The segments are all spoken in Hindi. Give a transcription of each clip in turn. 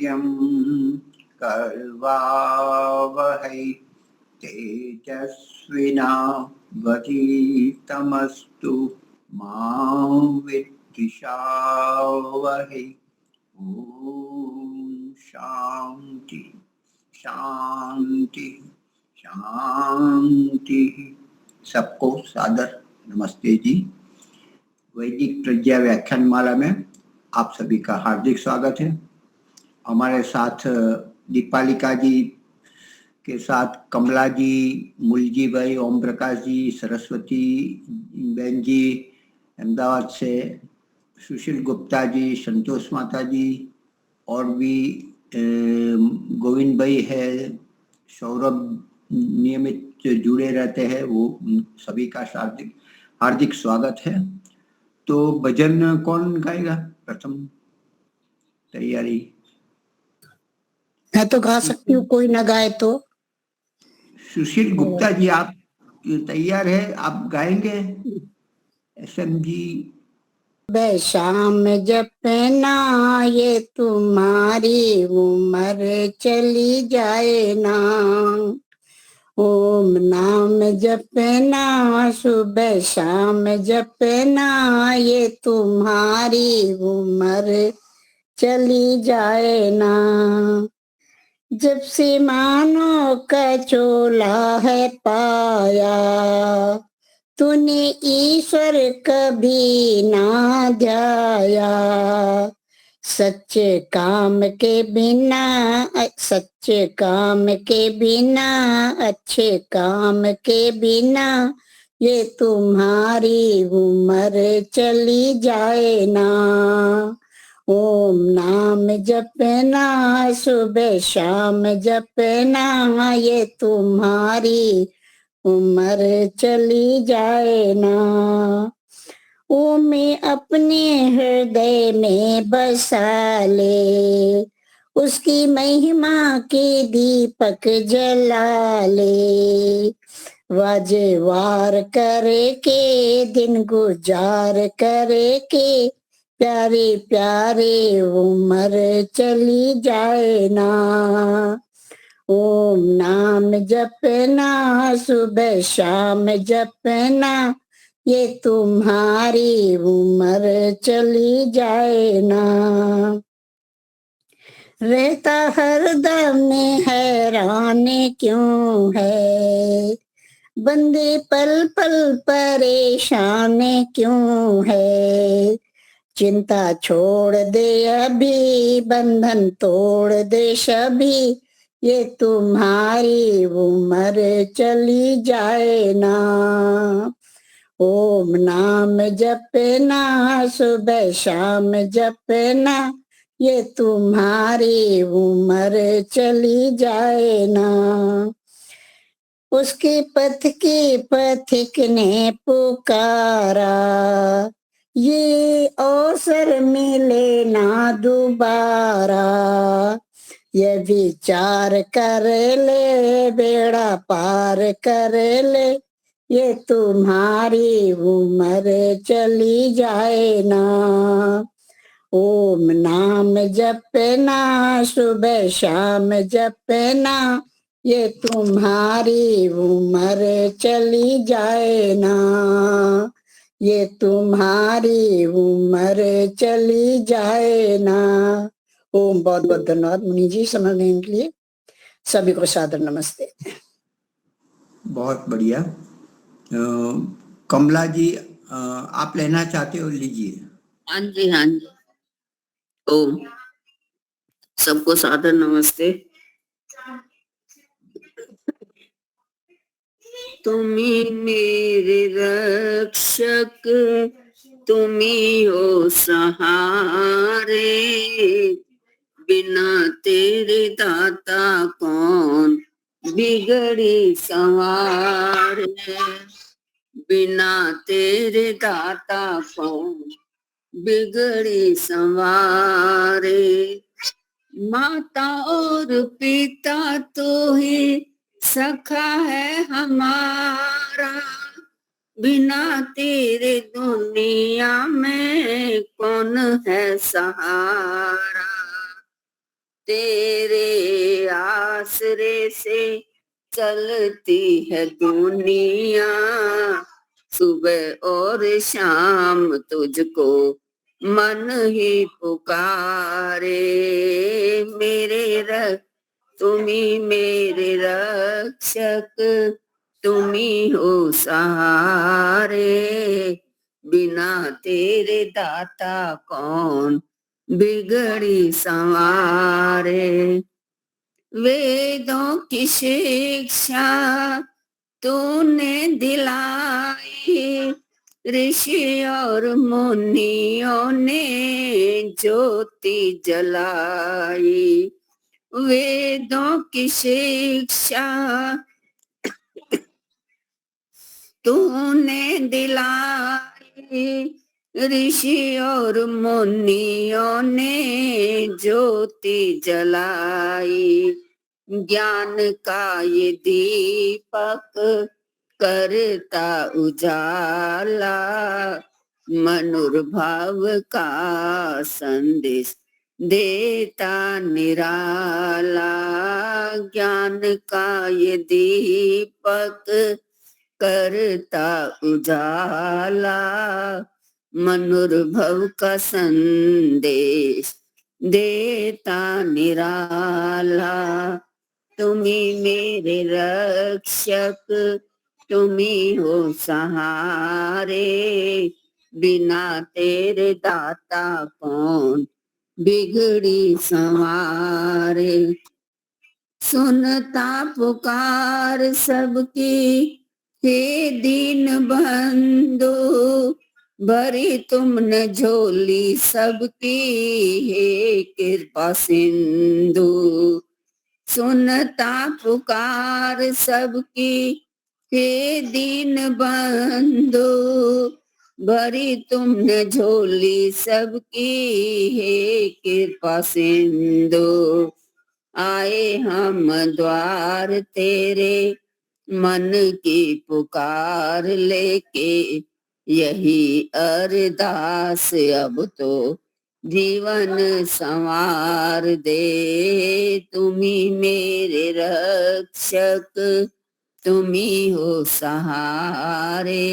वीर्यं कर्वावहै तेजस्विनावधीतमस्तु मा विद्विषावहै। ओम शांति शांति शांति। सबको सादर नमस्ते जी। वैदिक प्रज्ञा व्याख्यान माला में आप सभी का हार्दिक स्वागत है। हमारे साथ दीपालिका जी के साथ कमला जी, मुलजी भाई, ओम प्रकाश जी, सरस्वती बहन जी अहमदाबाद से, सुशील गुप्ता जी, संतोष माता जी, और भी गोविंद भाई है, सौरभ नियमित जुड़े रहते हैं, वो सभी का हार्दिक स्वागत है। तो भजन कौन गाएगा प्रथम? तैयारी मैं तो गा सकती हूँ, कोई ना गाए तो। सुशील गुप्ता जी आप तैयार है? आप गाएंगे? एसएम जी। शाम जपना ये तुम्हारी उम्र चली जाए ना, ओम नाम जपना सुबह शाम जपना ये तुम्हारी उम्र चली जाए ना। जब से मानो का चोला है पाया, तूने ईश्वर कभी ना ध्याया। सच्चे काम के बिना अच्छे काम के बिना ये तुम्हारी उम्र चली जाए ना। ओम नाम जपना सुबह शाम जपना ये तुम्हारी उम्र चली जाए ना। ओ मैं अपने हृदय में बसा ले, उसकी महिमा के दीपक जला ले। वाजे वार करे के दिन गुजार करे के प्यारे प्यारे उम्र चली जाए ना। ओम नाम जपना सुबह शाम जपना ये तुम्हारी उम्र चली जाए ना। रहता हरदम में हैरान क्यों है, बंदे पल पल परेशान क्यों है। चिंता छोड़ दे अभी, बंधन तोड़ दे सभी, ये तुम्हारी उम्र चली जाए ना। ओम नाम जपना सुबह शाम जपना ये तुम्हारी उम्र चली जाए ना। उसके पथ के पथिक ने पुकारा, ये अवसर मिले ना दोबारा। ये विचार कर ले बेड़ा पार कर ले, ये तुम्हारी उम्र चली जाए ना। ओम नाम जपना सुबह शाम जपना ये तुम्हारी उम्र चली जाए ना। ये तुम्हारी उम्र चली जाए ना। ओम बहुत बहुत धन्यवाद मुनि जी समझने के लिए। सभी को सादर नमस्ते। बहुत बढ़िया। कमला जी आप लेना चाहते हो? लीजिए। हाँ जी हाँ जी। ओम सबको सादर नमस्ते। तुम्ही मेरे रक्षक, तुम्ही हो सहारे, बिना तेरे दाता कौन बिगड़ी सवारे। बिना तेरे दाता कौन बिगड़ी संवारे। माता और पिता तो ही सखा है हमारा, बिना तेरे दुनिया में कौन है सहारा। तेरे आसरे से चलती है दुनिया, सुबह और शाम तुझको मन ही पुकारे। तुम्ही मेरे रक्षक, तुम्ही हो सहारे, बिना तेरे दाता कौन बिगड़ी संवारे। वेदों की शिक्षा तूने दिलाई, ऋषि और मुनियों ने ज्योति जलाई। वेदों की शिक्षा तूने दिलाई, ऋषि और मुनियों ने ज्योति जलाई। ज्ञान का ये दीपक करता उजाला, मनुर्भाव का संदेश देता निराला। ज्ञान का ये दीपक करता उजाला, मनुर्भव का संदेश देता निराला। तुम्ही मेरे रक्षक, तुम्ही हो सहारे, बिना तेरे दाता कौन बिगड़ी संवारे। सुनता पुकार सबकी, हे दीन बंधु, भरी तुमने झोली सबकी, हे कृपा सिंधु। सुनता पुकार सबकी, हे दीन बंधु, भरी तुमने झोली सबकी, हे कृपा सिंधु। आए हम द्वार तेरे, मन की पुकार लेके, यही अरदास अब तो जीवन संवार दे। तुम्ही मेरे रक्षक, तुम्ही हो सहारे,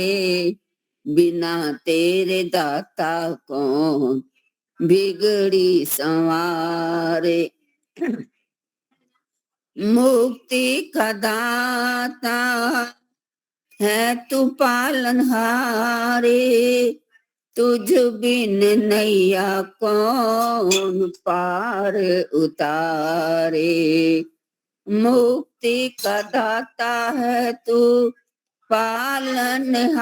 बिना तेरे दाता कौन बिगड़ी संवारे। मुक्ति का दाता है तू पालनहारे, तुझ बिन नैया कौन पार उतारे। मुक्ति का दाता है तू पालनहारे,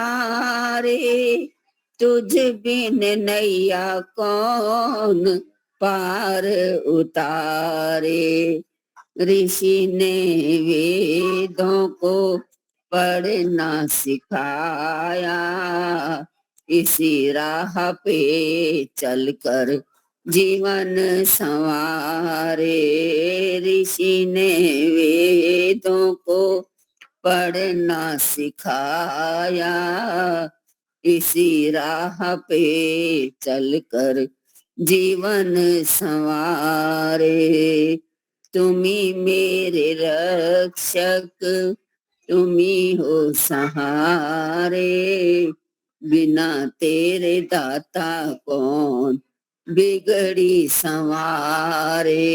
तुझ बिन नैया कौन पार उतारे। ऋषि ने वेदों को पढ़ना सिखाया, इसी राह पे चलकर जीवन संवारे। ऋषि ने वेदों को पढ़ना सिखाया, इसी राह पे चलकर जीवन संवारे। तुम्ही मेरे रक्षक, तुम्ही हो सहारे, बिना तेरे दाता कौन बिगड़ी संवारे।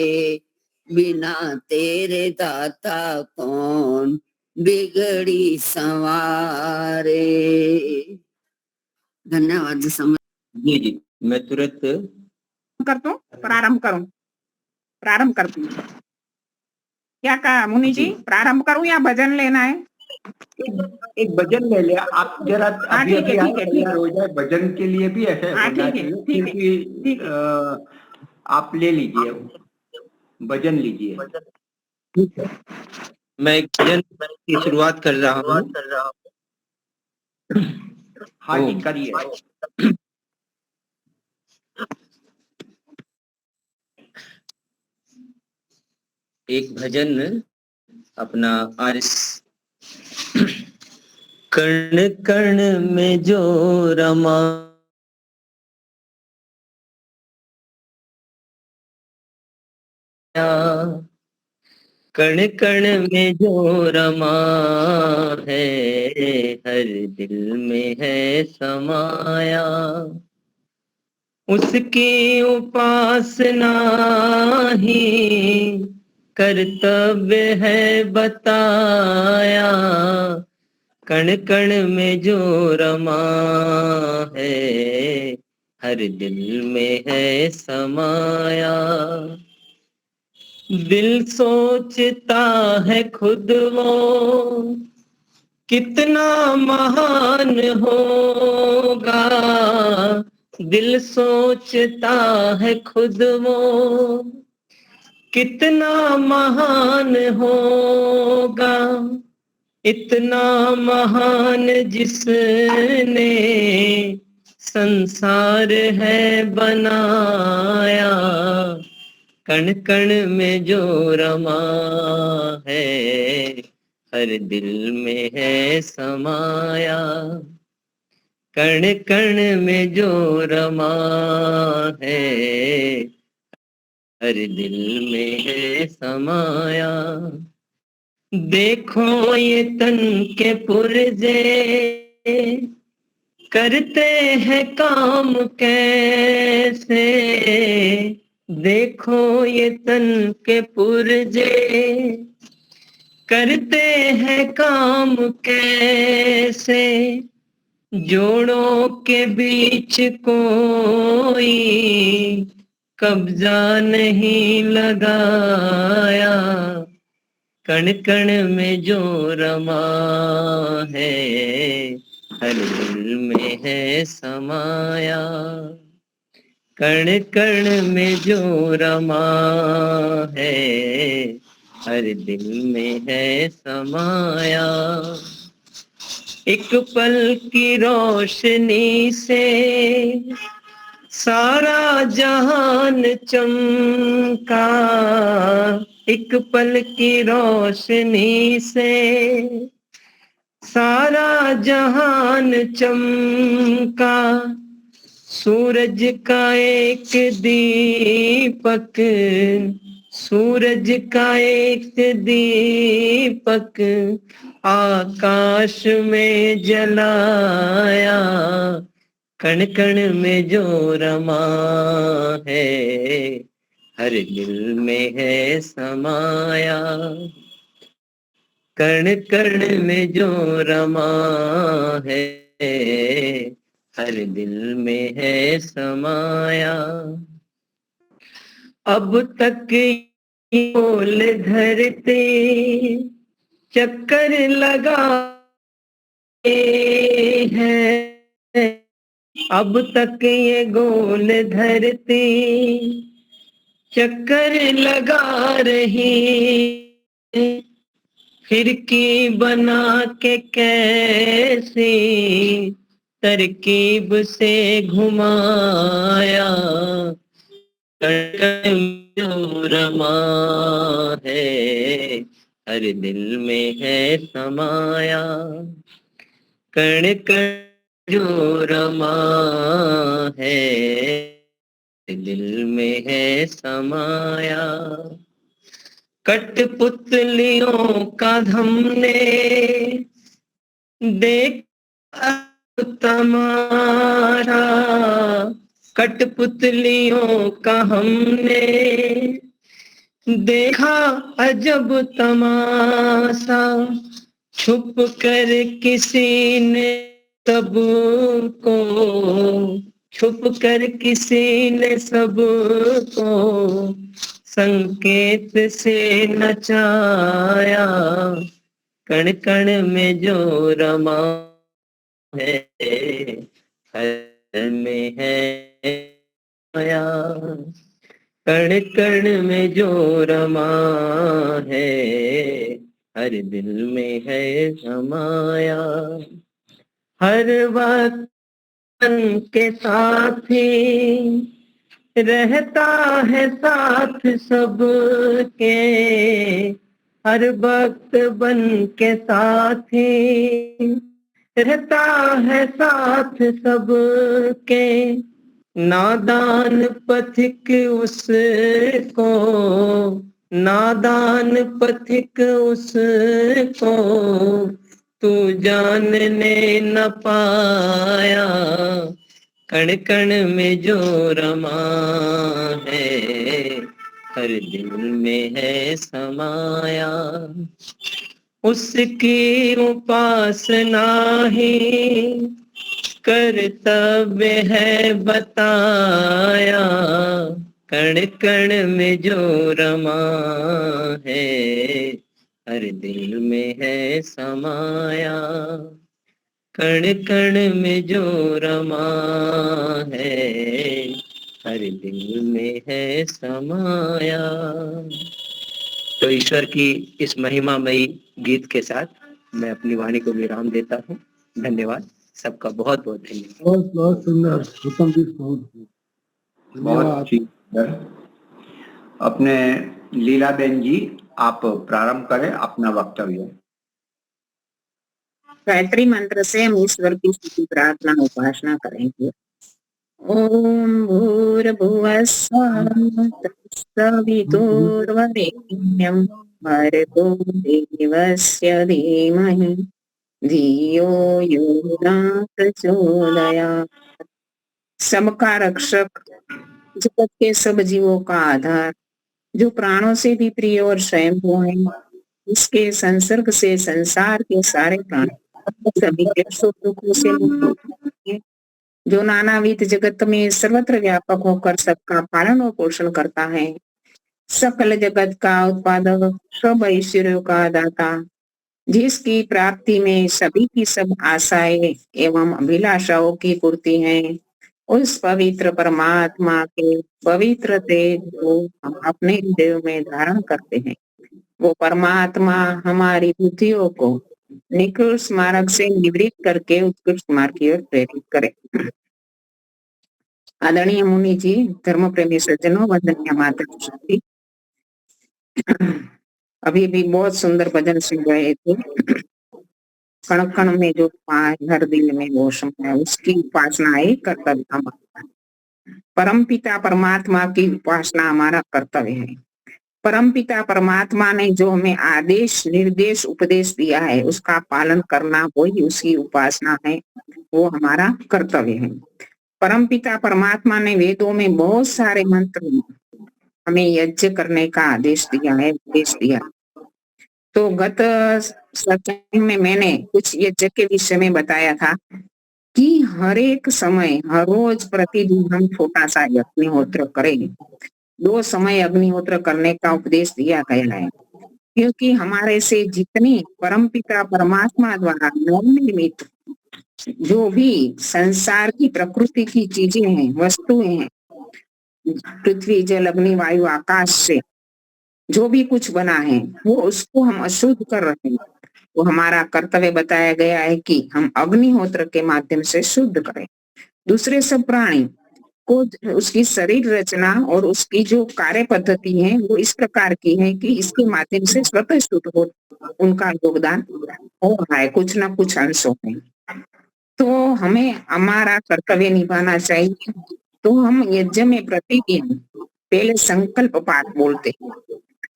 बिना तेरे दाता कौन बिगड़ी संवारे। धन्यवाद। जी जी, मैं तुरंत प्रारंभ करती हूँ। क्या कहा मुनि जी, प्रारंभ करूं या भजन लेना है? एक भजन ले ले आप जरा। हाँ, अभी ठीक है, अभी ठीक है, आप ठीक तैयार हो जाए, भजन के लिए भी ऐसे हाँ, होना ठीक है, चाहिए। ठीक है, क्योंकि ठीक है। आप ले लीजिए, भजन लीजिए। मैं एक भजन की शुरुआत कर रहा हूँ। हाँ जी, करिए। एक भजन अपना आरिस। कर्ण कर्ण में जो रमा, कण कण में जो रमा है, हर दिल में है समाया। उसकी उपासना ही कर्तव्य है बताया। कण कण में जो रमा है, हर दिल में है समाया। दिल सोचता है खुद वो कितना महान होगा। दिल सोचता है खुद वो कितना महान होगा। इतना महान जिसने संसार है बनाया। कण कण में जो रमा है, हर दिल में है समाया। कण कण में जो रमा है, हर दिल में है समाया। देखो ये तन के पुर्जे करते हैं काम कैसे। देखो ये तन के पुर्जे करते हैं काम कैसे। जोड़ों के बीच कोई कब्जा नहीं लगाया। कण कण में जो रमा है, हर दिल में है समाया। कण कण में जो रमा है, हर दिल में है समाया। एक पल की रोशनी से सारा जहान चमका। एक पल की रोशनी से सारा जहान चमका। सूरज का एक दीपक, सूरज का एक दीपक आकाश में जलाया। कण कण में जो रमा है, हर दिल में है समाया। कण कण में जो रमा है, हर दिल में है समाया। अब तक बोल धरते चक्कर लगा है। अब तक ये गोल धरती चक्कर लगा रही। फिरकी बना के कैसी तरकीब से घुमाया। जो रमा है, हर दिल में है समाया। कण कण जो रमा है, दिल में है समाया। कठपुतलियों का हमने देख तमारा। कठपुतलियों का हमने देखा अजब तमाशा। छुप कर किसी ने सबको, छुप कर किसी ने सबको संकेत से नचाया। कण कण में जो रमा है, हर में है माया। कण कण में जो रमा है, हर दिल में है समाया। हर वक्त मन के साथ ही रहता है साथ सबके। हर वक्त बन के साथ ही रहता है साथ सबके। नादान पथिक उसको नादान पथिक उसको तू जानने न पाया, कण कण में जो रमा है हर दिल में है समाया। उसकी उपासना ही कर्तव्य है बताया, कण कण में जो रमा है हर दिल में है समाया, कण कण में जो रमा है हर दिल में है समाया। तो ईश्वर की इस महिमामयी गीत के साथ मैं अपनी वाणी को विराम देता हूँ। धन्यवाद सबका, बहुत बहुत धन्यवाद। बहुत बहुत सुंदर, उत्तम जी, बहुत बहुत सुंदर। अपने लीलाबेन जी, आप प्रारंभ करें अपना वक्तव्य। गायत्री मंत्र से हम ईश्वर की स्तुति प्रार्थना उपासना करेंगे। ओम भूर्भुवः स्वः तत्सवितुर्वरेण्यं भर्गो देवस्य धीमहि धियो यो न प्रचोदयात्। सबका रक्षक, जगत के सब जीवों का आधार, जो प्राणों से भी प्रिय और स्वयंभू है, इसके संसर्ग से संसार के सारे प्राणी सभी क्लेशों दुखों से मुक्त हैं, जो नानाविध जगत में सर्वत्र व्यापक होकर सबका पालन और पोषण करता है, सकल जगत का उत्पादक, सब ऐश्वर्यों का दाता, जिसकी प्राप्ति में सभी की सब आशाएं एवं अभिलाषाओं की पूर्ति है, उस पवित्र परमात्मा के पवित्र तेज को हम अपने हृदय में धारण करते हैं। वो परमात्मा हमारी बुद्धियों को निकृष्ट मार्ग से निवृत्त करके उत्कृष्ट मार्ग की ओर प्रेरित करे। आदरणीय मुनि जी, धर्म प्रेमी सज्जनों, वंदनीय माता शक्ति, अभी भी बहुत सुंदर भजन सुन रहे थे। कण कण में जो हर दिल में वो है, उसकी उपासना एक कर्तव्य हमारा। परम पिता परमात्मा की उपासना हमारा कर्तव्य है। परम पिता परमात्मा ने जो हमें आदेश निर्देश उपदेश दिया है, उसका पालन करना वही उसकी उपासना है, वो हमारा कर्तव्य है। परम पिता परमात्मा ने वेदों में बहुत सारे मंत्र हमें यज्ञ करने का आदेश दिया है, उपदेश दिया। तो गत सत्संग में मैंने कुछ यज्ञ के विषय में बताया था कि हर एक समय, हर रोज प्रतिदिन हम छोटा सा अग्निहोत्र करें। 2 समय अग्निहोत्र करने का उपदेश दिया गया है, क्योंकि हमारे से जितनी परमपिता परमात्मा द्वारा नवनिर्मित जो भी संसार की प्रकृति की चीजें हैं, वस्तुएं हैं, पृथ्वी जल अग्नि वायु आकाश से जो भी कुछ बना है, वो उसको हम अशुद्ध कर रहे हैं। तो हमारा कर्तव्य बताया गया है कि हम अग्निहोत्र के माध्यम से शुद्ध करें। दूसरे सब प्राणी को उसकी शरीर रचना और उसकी जो कार्य पद्धति है वो इस प्रकार की है कि इसके माध्यम से स्वतः शुद्ध हो, उनका योगदान हो रहा है कुछ ना कुछ अंशों में। तो हमें हमारा कर्तव्य निभाना चाहिए। तो हम यज्ञ में प्रतिदिन पहले संकल्प पाठ बोलते हैं।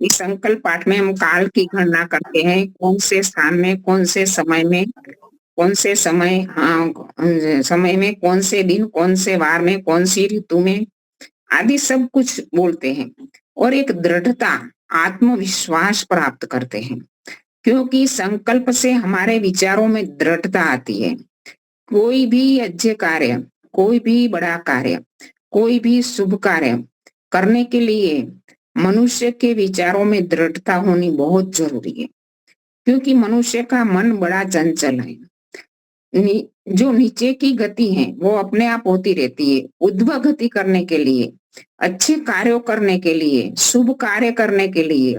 इस संकल्प पाठ में हम काल की गणना करते हैं, कौन से स्थान में, कौन से समय में, कौन से समय में, कौन से दिन, कौन से वार में, कौन सी ऋतु में, आदि सब कुछ बोलते हैं और एक दृढ़ता, आत्मविश्वास प्राप्त करते हैं, क्योंकि संकल्प से हमारे विचारों में दृढ़ता आती है। कोई भी यज्ञ कार्य, कोई भी बड़ा कार्य, कोई भी शुभ कार्य करने के लिए मनुष्य के विचारों में दृढ़ता होनी बहुत जरूरी है, क्योंकि मनुष्य का मन बड़ा चंचल है। जो नीचे की गति है वो अपने आप होती रहती है। ऊर्ध्व गति करने के लिए, अच्छे कार्यों करने के लिए, शुभ कार्य करने के लिए,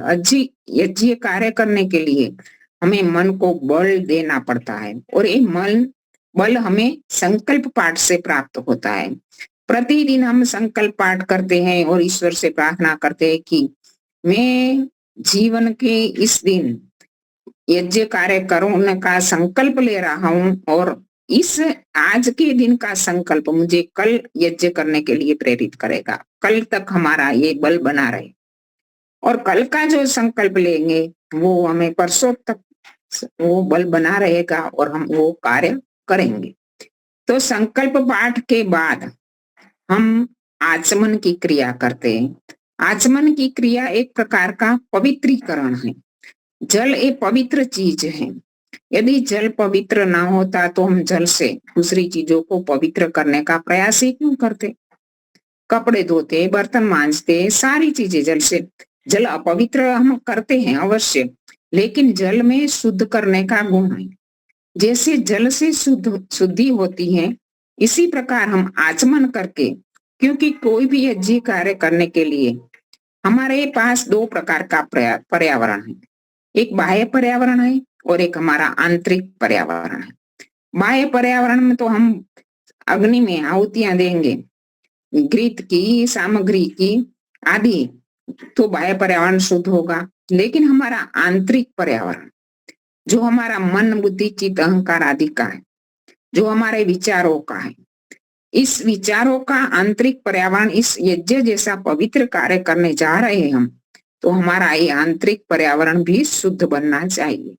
यज्ञ कार्य करने के लिए हमें मन को बल देना पड़ता है, और ये मन बल हमें संकल्प पाठ से प्राप्त होता है। प्रतिदिन हम संकल्प पाठ करते हैं और ईश्वर से प्रार्थना करते हैं कि मैं जीवन के इस दिन यज्ञ कार्य करने का संकल्प ले रहा हूँ, और इस आज के दिन का संकल्प मुझे कल यज्ञ करने के लिए प्रेरित करेगा। कल तक हमारा ये बल बना रहे। और कल का जो संकल्प लेंगे वो हमें परसों तक वो बल बना रहेगा और हम वो कार्य करेंगे। तो संकल्प पाठ के बाद हम आचमन की क्रिया करते हैं। आचमन की क्रिया एक प्रकार का पवित्रीकरण है। जल एक पवित्र चीज है। यदि जल पवित्र ना होता तो हम जल से दूसरी चीजों को पवित्र करने का प्रयास ही क्यों करते? कपड़े धोते, बर्तन मांजते, सारी चीजें जल से। जल अपवित्र हम करते हैं अवश्य, लेकिन जल में शुद्ध करने का गुण है। जैसे जल से शुद्धि होती है, इसी प्रकार हम आचमन करके, क्योंकि कोई भी यज्ञ कार्य करने के लिए हमारे पास दो प्रकार का पर्यावरण है। एक बाह्य पर्यावरण है और एक हमारा आंतरिक पर्यावरण है। बाह्य पर्यावरण में तो हम अग्नि में आहुतियां देंगे, घृत की, सामग्री की आदि, तो बाह्य पर्यावरण शुद्ध होगा। लेकिन हमारा आंतरिक पर्यावरण, जो हमारा मन, बुद्धि, चित्त, अहंकार आदि का है, जो हमारे विचारों का है, इस विचारों का आंतरिक पर्यावरण, इस यज्ञ जैसा पवित्र कार्य करने जा रहे हैं हम, तो हमारा ये आंतरिक पर्यावरण भी शुद्ध बनना चाहिए।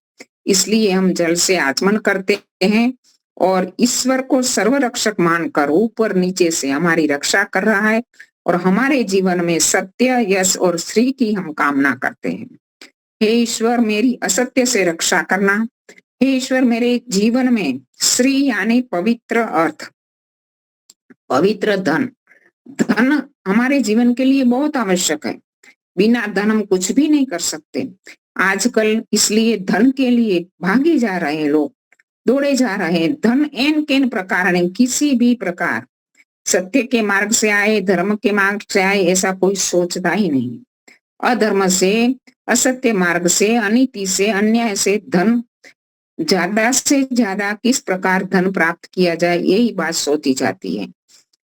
इसलिए हम जल से आचमन करते हैं और ईश्वर को सर्वरक्षक मानकर ऊपर नीचे से हमारी रक्षा कर रहा है और हमारे जीवन में सत्य, यश और श्री की हम कामना करते हैं। हे ईश्वर, मेरी असत्य से रक्षा करना। हे ईश्वर, मेरे जीवन में श्री यानी पवित्र अर्थ, पवित्र धन। धन हमारे जीवन के लिए बहुत आवश्यक है। बिना धन हम कुछ भी नहीं कर सकते। आजकल इसलिए धन के लिए भागे जा रहे हैं लोग, दौड़े जा रहे हैं। धन एन केन प्रकार ने, किसी भी प्रकार सत्य के मार्ग से आए, धर्म के मार्ग से आए, ऐसा कोई सोचता ही नहीं। अधर्म से, असत्य मार्ग से, अनीति से, अन्याय से धन, ज्यादा से ज्यादा किस प्रकार धन प्राप्त किया जाए, यही बात सोची जाती है।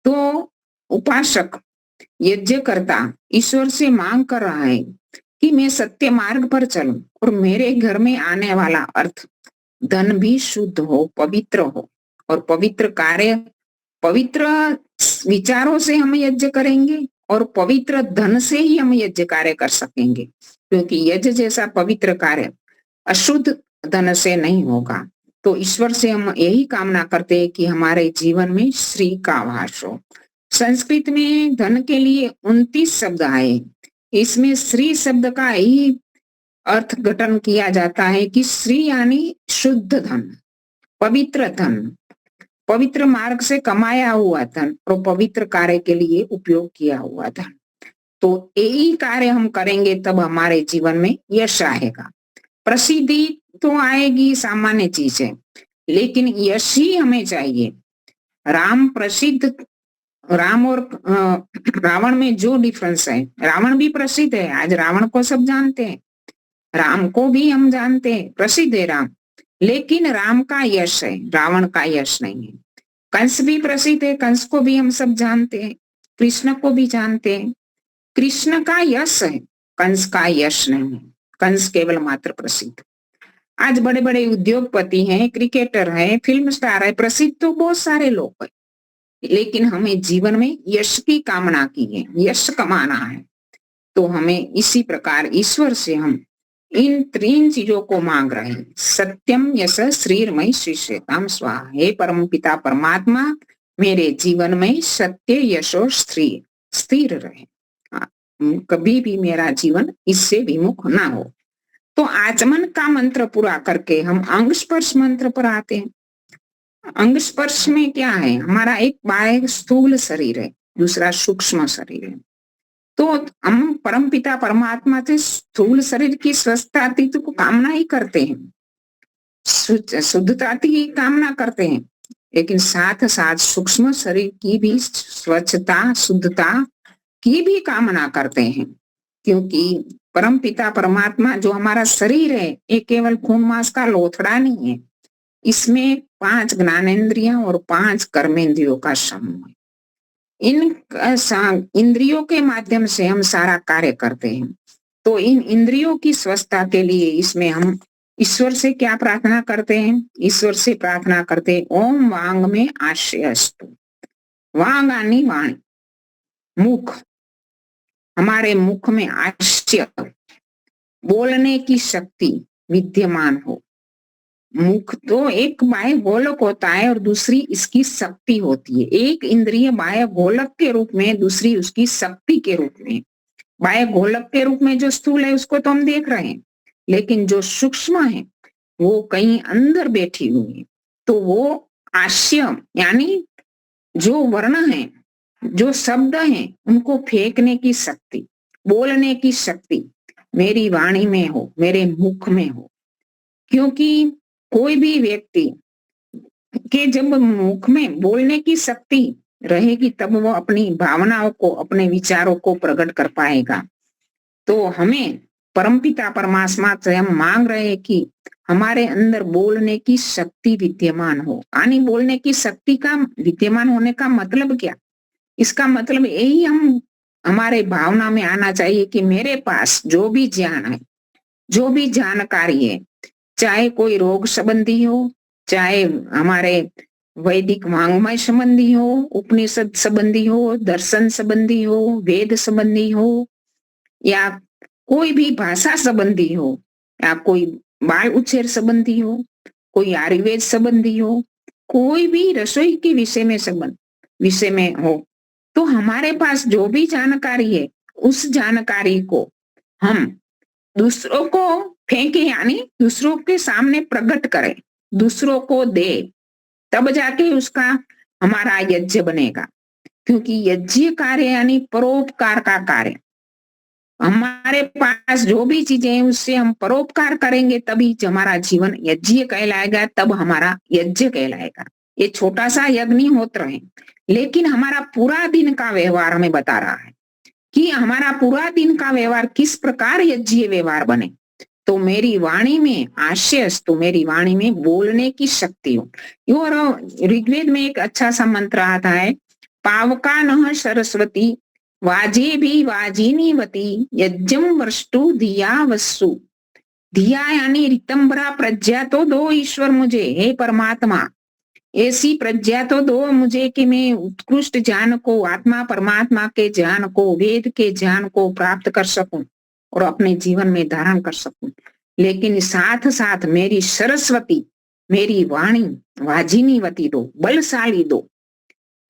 तो उपासक, यज्ञकर्ता ईश्वर से मांग कर रहा है कि मैं सत्य मार्ग पर चलूं और मेरे घर में आने वाला अर्थ धन भी शुद्ध हो, पवित्र हो। और पवित्र कार्य, पवित्र विचारों से हम यज्ञ करेंगे और पवित्र धन से ही हम यज्ञ कार्य कर सकेंगे, क्योंकि यज्ञ जैसा पवित्र कार्य अशुद्ध धन से नहीं होगा। तो ईश्वर से हम यही कामना करते हैं कि हमारे जीवन में श्री का वास हो। संस्कृत में धन के लिए 29 शब्द आए। इसमें श्री शब्द का ही अर्थ गठन किया जाता है कि श्री यानी शुद्ध धन, पवित्र धन, पवित्र मार्ग से कमाया हुआ धन और पवित्र कार्य के लिए उपयोग किया हुआ धन। तो यही कार्य हम करेंगे तब हमारे जीवन में यश आएगा। प्रसिद्धि तो आएगी, सामान्य चीज है, लेकिन यश ही हमें चाहिए। राम प्रसिद्ध, राम और रावण में जो डिफरेंस है, रावण भी प्रसिद्ध है, आज रावण को सब जानते हैं, राम को भी हम जानते हैं, प्रसिद्ध है राम, लेकिन राम का यश है, रावण का यश नहीं है। कंस भी प्रसिद्ध है, कंस को भी हम सब जानते हैं, कृष्ण को भी जानते हैं, कृष्ण का यश है, कंस का यश नहीं है। कंस केवल मात्र प्रसिद्ध। आज बड़े बड़े उद्योगपति हैं, क्रिकेटर हैं, फिल्म स्टार है, प्रसिद्ध तो बहुत सारे लोग हैं, लेकिन हमें जीवन में यश की कामना की है, यश कमाना है। तो हमें इसी प्रकार ईश्वर से हम इन 3 चीजों को मांग रहे हैं। सत्यम यश श्रीर्मय श्री श्वेताम स्वाहा। हे परम पिता परमात्मा, मेरे जीवन में सत्य, यश और स्थिर रहे, कभी भी मेरा जीवन इससे विमुख ना हो। तो आचमन का मंत्र पूरा करके हम अंग स्पर्श मंत्र पर आते हैं। अंग स्पर्श में क्या है, हमारा एक बाह्य स्थूल शरीर है, दूसरा सूक्ष्म शरीर है। तो हम परम पिता परमात्मा से स्थूल शरीर की स्वस्थता को कामना ही करते हैं, शुद्धता की कामना करते हैं, लेकिन साथ साथ सूक्ष्म शरीर की भी स्वच्छता, शुद्धता की भी कामना करते हैं। क्योंकि परम पिता परमात्मा जो हमारा शरीर है, ये केवल खून मांस का लोथड़ा नहीं है, इसमें 5 ज्ञानेंद्रियां और 5 कर्मेंद्रियों का समूह है। इन इंद्रियों के माध्यम से हम सारा कार्य करते हैं। तो इन इंद्रियों की स्वस्थता के लिए इसमें हम ईश्वर से क्या प्रार्थना करते हैं? ईश्वर से प्रार्थना करते हैं, ओम वांग में आश्रयस्तु। वांग यानी वाणी, मुख, हमारे मुख में हास्य, बोलने की शक्ति विद्यमान हो। मुख तो एक बाह्य गोलक होता है और दूसरी इसकी शक्ति होती है। एक इंद्रिय बाह्य गोलक के रूप में, दूसरी उसकी शक्ति के रूप में। बाह्य गोलक के रूप में जो स्थूल है उसको तो हम देख रहे हैं, लेकिन जो सूक्ष्म है वो कहीं अंदर बैठी हुई है। तो वो हास्य यानी जो वर्ण है, जो शब्द है, उनको फेंकने की शक्ति, बोलने की शक्ति मेरी वाणी में हो, मेरे मुख में हो। क्योंकि कोई भी व्यक्ति के जब मुख में बोलने की शक्ति रहेगी तब वो अपनी भावनाओं को, अपने विचारों को प्रकट कर पाएगा। तो हमें परमपिता परमात्मा से हम मांग रहे हैं कि हमारे अंदर बोलने की शक्ति विद्यमान हो। यानी बोलने की शक्ति का विद्यमान होने का मतलब क्या? इसका मतलब यही हम हमारे भावना में आना चाहिए कि मेरे पास जो भी ज्ञान है, जो भी जानकारी है, चाहे कोई रोग संबंधी हो, चाहे हमारे वैदिक वांग्मय संबंधी हो, उपनिषद संबंधी हो, दर्शन संबंधी हो, वेद संबंधी हो, या कोई भी भाषा संबंधी हो, या कोई बाल उछेर संबंधी हो, कोई आयुर्वेद संबंधी हो, कोई भी रसोई के विषय में हो, तो हमारे पास जो भी जानकारी है उस जानकारी को हम दूसरों को फेंके, यानी दूसरों के सामने प्रकट करें, दूसरों को दे, तब जाके उसका हमारा यज्ञ बनेगा। क्योंकि यज्ञ कार्य यानी परोपकार का कार्य। हमारे पास जो भी चीजें हैं उससे हम परोपकार करेंगे तभी हमारा जीवन यज्ञ कहलाएगा, तब हमारा यज्ञ कहलाएगा। ये छोटा सा यज्ञहोत्र है, लेकिन हमारा पूरा दिन का व्यवहार हमें बता रहा है कि हमारा पूरा दिन का व्यवहार किस प्रकार यज्ञ व्यवहार बने। तो मेरी वाणी में हास्य, तो मेरी वाणी में बोलने की शक्ति हो। और ऋग्वेद में एक अच्छा सा मंत्र आता है, पावका नः सरस्वती वाजे भी वाजिनीवती यज्ञम वस्तु धिया वस्सु। धिया यानी रितंबरा प्रज्ञा तो दो ईश्वर मुझे, हे परमात्मा, ऐसी प्रज्ञा तो दो मुझे कि मैं उत्कृष्ट ज्ञान को, आत्मा परमात्मा के ज्ञान को, वेद के ज्ञान को प्राप्त कर सकूं और अपने जीवन में धारण कर सकूं। लेकिन साथ साथ मेरी सरस्वती, मेरी वाणी वाजिनीवती दो, बलशाली दो।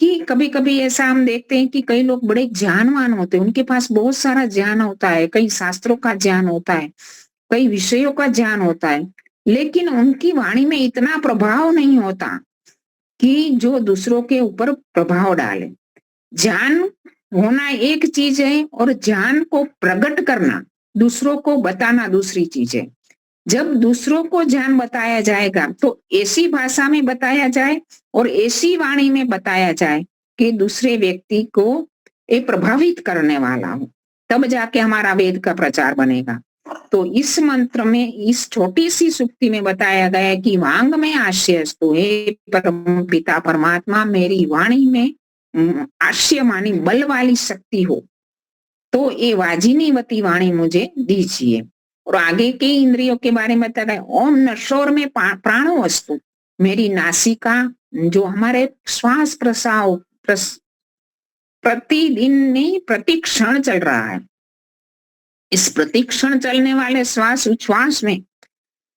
कि कभी कभी ऐसा हम देखते हैं कि कई लोग बड़े ज्ञानवान होते हैं, उनके पास बहुत सारा ज्ञान होता है, कई शास्त्रों का ज्ञान होता है, कई विषयों का ज्ञान होता है, लेकिन उनकी वाणी में इतना प्रभाव नहीं होता कि जो दूसरों के ऊपर प्रभाव डाले। ज्ञान होना एक चीज है और ज्ञान को प्रकट करना, दूसरों को बताना दूसरी चीज है। जब दूसरों को ज्ञान बताया जाएगा तो ऐसी भाषा में बताया जाए और ऐसी वाणी में बताया जाए कि दूसरे व्यक्ति को ये प्रभावित करने वाला हो, तब जाके हमारा वेद का प्रचार बनेगा। तो इस मंत्र में, इस छोटी सी सुक्ति में बताया गया है कि वांग में हास्यस्तु, हे परम पिता परमात्मा, मेरी वाणी में हास्य मानी बल वाली शक्ति हो, तो ये वाजिनीवती वाणी मुझे दीजिए। और आगे के इंद्रियों के बारे में बताया, ओम नशोर में प्राणो वस्तु, मेरी नासिका जो हमारे श्वास प्रश्वास प्रतिदिन नहीं प्रति क्षण चल रहा है, इस प्रतिक्षण चलने वाले श्वास उच्छ्वास में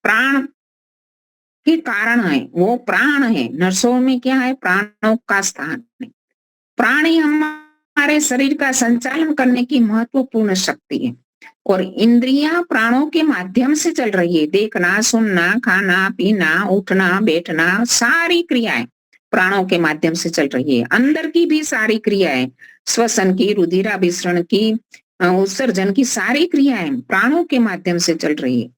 प्राण के कारण है, वो प्राण है। नसों में क्या है? प्राणों का स्थान है। प्राण ही हमारे शरीर का संचालन करने की महत्वपूर्ण शक्ति है और इंद्रियां प्राणों के माध्यम से चल रही है। देखना, सुनना, खाना, पीना, उठना, बैठना, सारी क्रियाएं प्राणों के माध्यम से चल रही है। अंदर की भी सारी क्रियाएं, श्वसन की, रुधिराभिसरण की, उत्सर्जन की, सारी क्रियाएं प्राणों के माध्यम से चल रही है।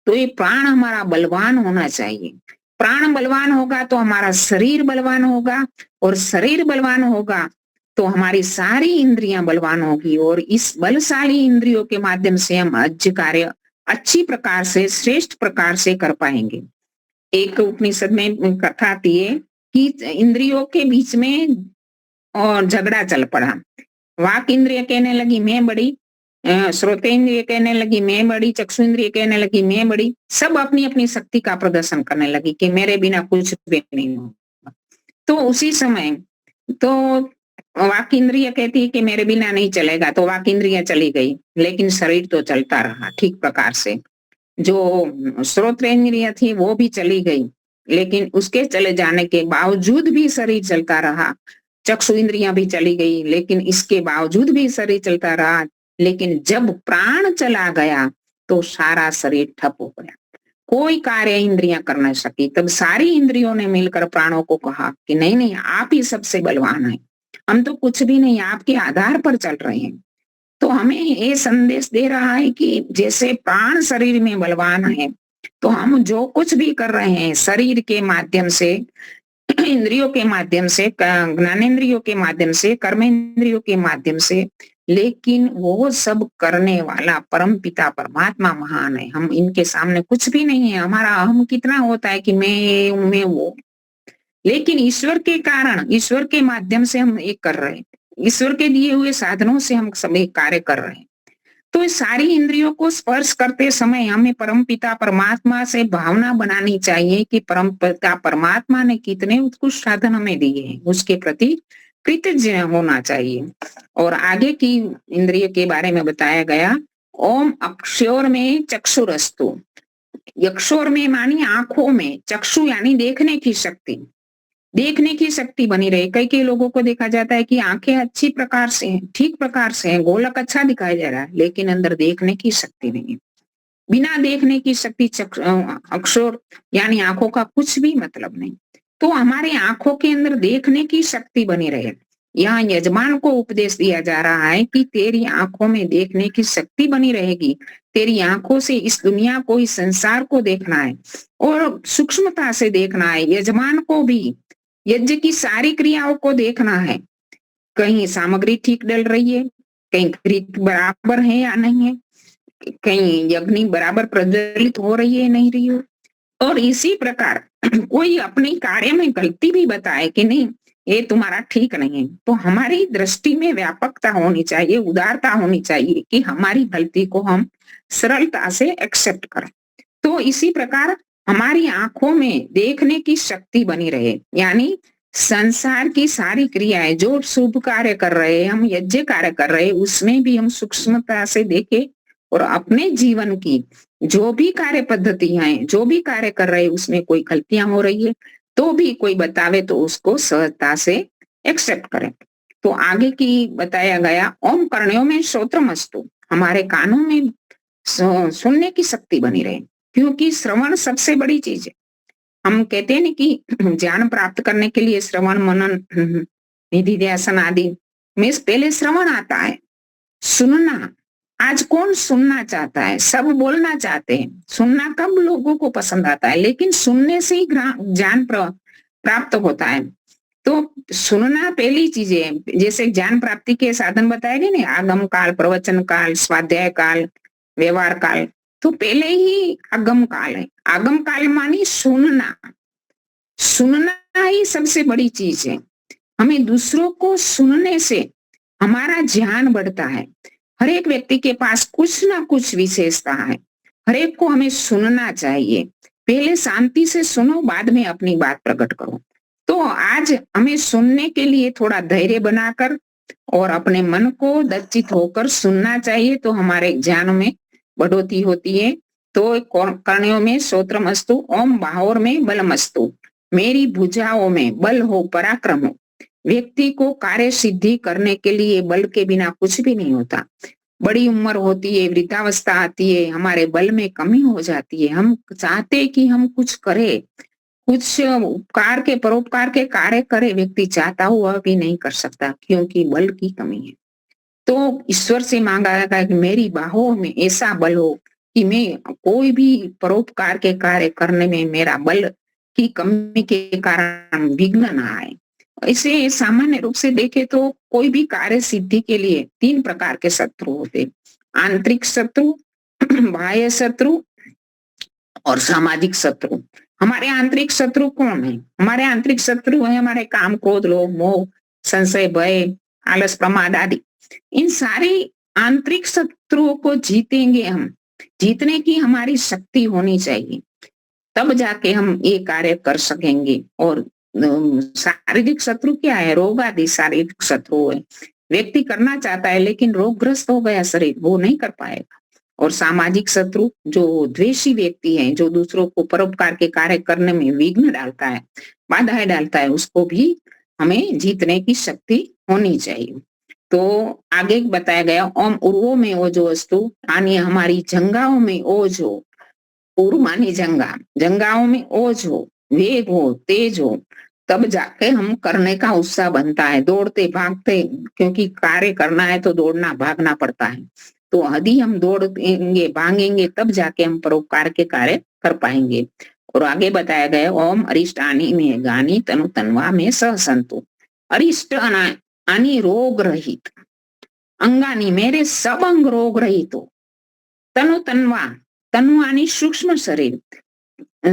तो ये प्राण हमारा बलवान होना चाहिए। प्राण बलवान होगा तो हमारा शरीर बलवान होगा, और शरीर बलवान होगा तो हमारी सारी इंद्रियां बलवान होगी, और इस बलशाली इंद्रियों के माध्यम से हम यज्ञ कार्य अच्छी प्रकार से, श्रेष्ठ प्रकार से कर पाएंगे। एक उपनिषद में कथा आती है कि इंद्रियों के बीच में और झगड़ा चल पड़ा। वाक इंद्रिय कहने लगी मैं बड़ी, श्रोते इंद्रिय कहने लगी मैं बड़ी, चक्षु इंद्रिय कहने लगी मैं बड़ी, सब अपनी अपनी शक्ति का प्रदर्शन करने लगी कि मेरे बिना कुछ भी नहीं होगा। तो उसी समय तो वाक इंद्रिय कहती है कि मेरे बिना नहीं चलेगा, तो वाक इंद्रिय चली गई, लेकिन शरीर तो चलता रहा ठीक प्रकार से। जो श्रोत्रेंद्रिय थी वो भी चली गई, लेकिन उसके चले जाने के बावजूद भी शरीर चलता रहा। चक्षु इंद्रियां भी चली गई, लेकिन इसके बावजूद भी शरीर चलता रहा। लेकिन जब प्राण चला गया तो सारा शरीर ठप हो गया, कोई कार्य इंद्रियां कर नहीं सकी। तब सारी इंद्रियों ने मिलकर प्राणों को कहा कि नहीं नहीं, आप ही सबसे बलवान हैं, हम तो कुछ भी नहीं, आपके आधार पर चल रहे हैं। तो हमें ये संदेश दे रहा है कि जैसे प्राण शरीर में बलवान है, तो हम जो कुछ भी कर रहे हैं शरीर के माध्यम से, इंद्रियों के माध्यम से, ज्ञानेंद्रियों के माध्यम से, कर्मेंद्रियों के माध्यम से, लेकिन वो सब करने वाला परम पिता परमात्मा महान है। हम इनके सामने कुछ भी नहीं है। हमारा अहम कितना होता है कि मैं वो, लेकिन ईश्वर के कारण, ईश्वर के माध्यम से हम एक कर रहे हैं, ईश्वर के दिए हुए साधनों से हम सभी कार्य कर रहे हैं। तो इस सारी इंद्रियों को स्पर्श करते समय हमें परम पिता परमात्मा से भावना बनानी चाहिए कि परम पिता परमात्मा ने कितने उत्कृष्ट साधन हमें दिए हैं, उसके प्रति कृतज्ञ होना चाहिए। और आगे की इंद्रिय के बारे में बताया गया, ओम अक्षोर में चक्षुरस्तु। यक्षोर में मानी आंखों में, चक्षु यानी देखने की शक्ति, देखने की शक्ति बनी रहे। कई कई लोगों को देखा जाता है कि आंखें अच्छी प्रकार से हैं, ठीक प्रकार से हैं, गोलक अच्छा दिखाई दे रहा है, लेकिन अंदर देखने की शक्ति नहीं है। बिना देखने की शक्ति अक्षर यानी आंखों का कुछ भी मतलब नहीं। तो हमारे आंखों के अंदर देखने की शक्ति बनी रहे। यहाँ यजमान को उपदेश दिया जा रहा है कि तेरी आंखों में देखने की शक्ति बनी रहेगी, तेरी आंखों से इस दुनिया को, इस संसार को देखना है और सूक्ष्मता से देखना है। यजमान को भी यज्ञ की सारी क्रियाओं को देखना है, कहीं सामग्री ठीक डल रही है, कहीं रीत बराबर है या नहीं है, कहीं यज्ञ बराबर प्रज्वलित हो रही है नहीं रही हो। और इसी प्रकार कोई अपने कार्य में गलती भी बताए कि नहीं ये तुम्हारा ठीक नहीं है, तो हमारी दृष्टि में व्यापकता होनी चाहिए, उदारता होनी चाहिए कि हमारी गलती को हम सरलता से एक्सेप्ट करें। तो इसी प्रकार हमारी आंखों में देखने की शक्ति बनी रहे, यानी संसार की सारी क्रियाएं, जो शुभ कार्य कर रहे हैं, हम यज्ञ कार्य कर रहे हैं, उसमें भी हम सूक्ष्मता से देखें और अपने जीवन की जो भी कार्य पद्धतियां हैं, जो भी कार्य कर रहे हैं, उसमें कोई गलतियां हो रही है तो भी कोई बतावे तो उसको सहजता से एक्सेप्ट करें। तो आगे की बताया गया, ओम कर्णों में श्रोत्रमस्तु, हमारे कानों में सुनने की शक्ति बनी रहे, क्योंकि श्रवण सबसे बड़ी चीज है। हम कहते हैं ना कि ज्ञान प्राप्त करने के लिए श्रवण मनन निधि ध्यान आदि में पहले श्रवण आता है, सुनना। आज कौन सुनना चाहता है? सब बोलना चाहते हैं। सुनना कब लोगों को पसंद आता है, लेकिन सुनने से ही ज्ञान प्राप्त होता है। तो सुनना पहली चीज है। जैसे ज्ञान प्राप्ति के साधन बताए गए ना, आगम काल, प्रवचन काल, स्वाध्याय काल, व्यवहार काल, तो पहले ही आगम काल है। आगम काल मानी सुनना, सुनना ही सबसे बड़ी चीज है। हमें दूसरों को सुनने से हमारा ज्ञान बढ़ता है। हर एक व्यक्ति के पास कुछ ना कुछ विशेषता है, हर एक को हमें सुनना चाहिए। पहले शांति से सुनो, बाद में अपनी बात प्रकट करो। तो आज हमें सुनने के लिए थोड़ा धैर्य बनाकर और अपने मन को दच्चित होकर सुनना चाहिए, तो हमारे ज्ञान में बढ़ोतरी होती है। तो कर्णों में श्रोत्रमस्तु, ओम बाहोर में बलमस्तु, मेरी भुजाओं में बल हो, पराक्रम हो। व्यक्ति को कार्य सिद्धि करने के लिए बल के बिना कुछ भी नहीं होता। बड़ी उम्र होती है, वृद्धावस्था आती है, हमारे बल में कमी हो जाती है। हम चाहते कि हम कुछ करें, कुछ उपकार के परोपकार के कार्य करे, व्यक्ति चाहता हुआ भी नहीं कर सकता क्योंकि बल की कमी है। तो ईश्वर से मांगा है कि मेरी बाहों में ऐसा बल हो कि मैं कोई भी परोपकार के कार्य करने में मेरा बल की कमी के कारण विघ्न न आए। इसे सामान्य रूप से देखे तो कोई भी कार्य सिद्धि के लिए 3 प्रकार के शत्रु होते, आंतरिक शत्रु, बाह्य शत्रु और सामाजिक शत्रु। हमारे आंतरिक शत्रु कौन है? हमारे आंतरिक शत्रु है हमारे काम, क्रोध, लोभ, मोह, संशय, भय, आलस, प्रमाद आदि। इन सारे आंतरिक शत्रुओं को जीतेंगे हम, जीतने की हमारी शक्ति होनी चाहिए, तब जाके हम ये कार्य कर सकेंगे। और शारीरिक शत्रु क्या है? रोग आदि शारीरिक शत्रु है। व्यक्ति करना चाहता है लेकिन रोगग्रस्त हो गया शरीर, वो नहीं कर पाएगा। और सामाजिक शत्रु जो द्वेषी व्यक्ति है, जो दूसरों को परोपकार के कार्य करने में विघ्न डालता है, बाधाएं डालता है, उसको भी हमें जीतने की शक्ति होनी चाहिए। तो आगे बताया गया, ओम उर्वो में ओजो वस्तु, यानी हमारी जंगाओं में ओज हो। पूर्व मानी जंगा, जंगाओं में ओज हो, वेग हो, तेज हो, तब जाके हम करने का उत्साह बनता है। दौड़ते भागते, क्योंकि कार्य करना है तो दौड़ना भागना पड़ता है। तो यदि हम दौड़ेंगे भागेंगे तब जाके हम परोपकार के कार्य कर पाएंगे। और आगे बताया गया, ओम अरिष्टानी में गानी तनु तनवा में सह संतु। अरिष्ट आनी रोग रहित, अंगानी मेरे सब अंग रोग रहित हो। तनु तनवा, તનવાની सूक्ष्म शरीर,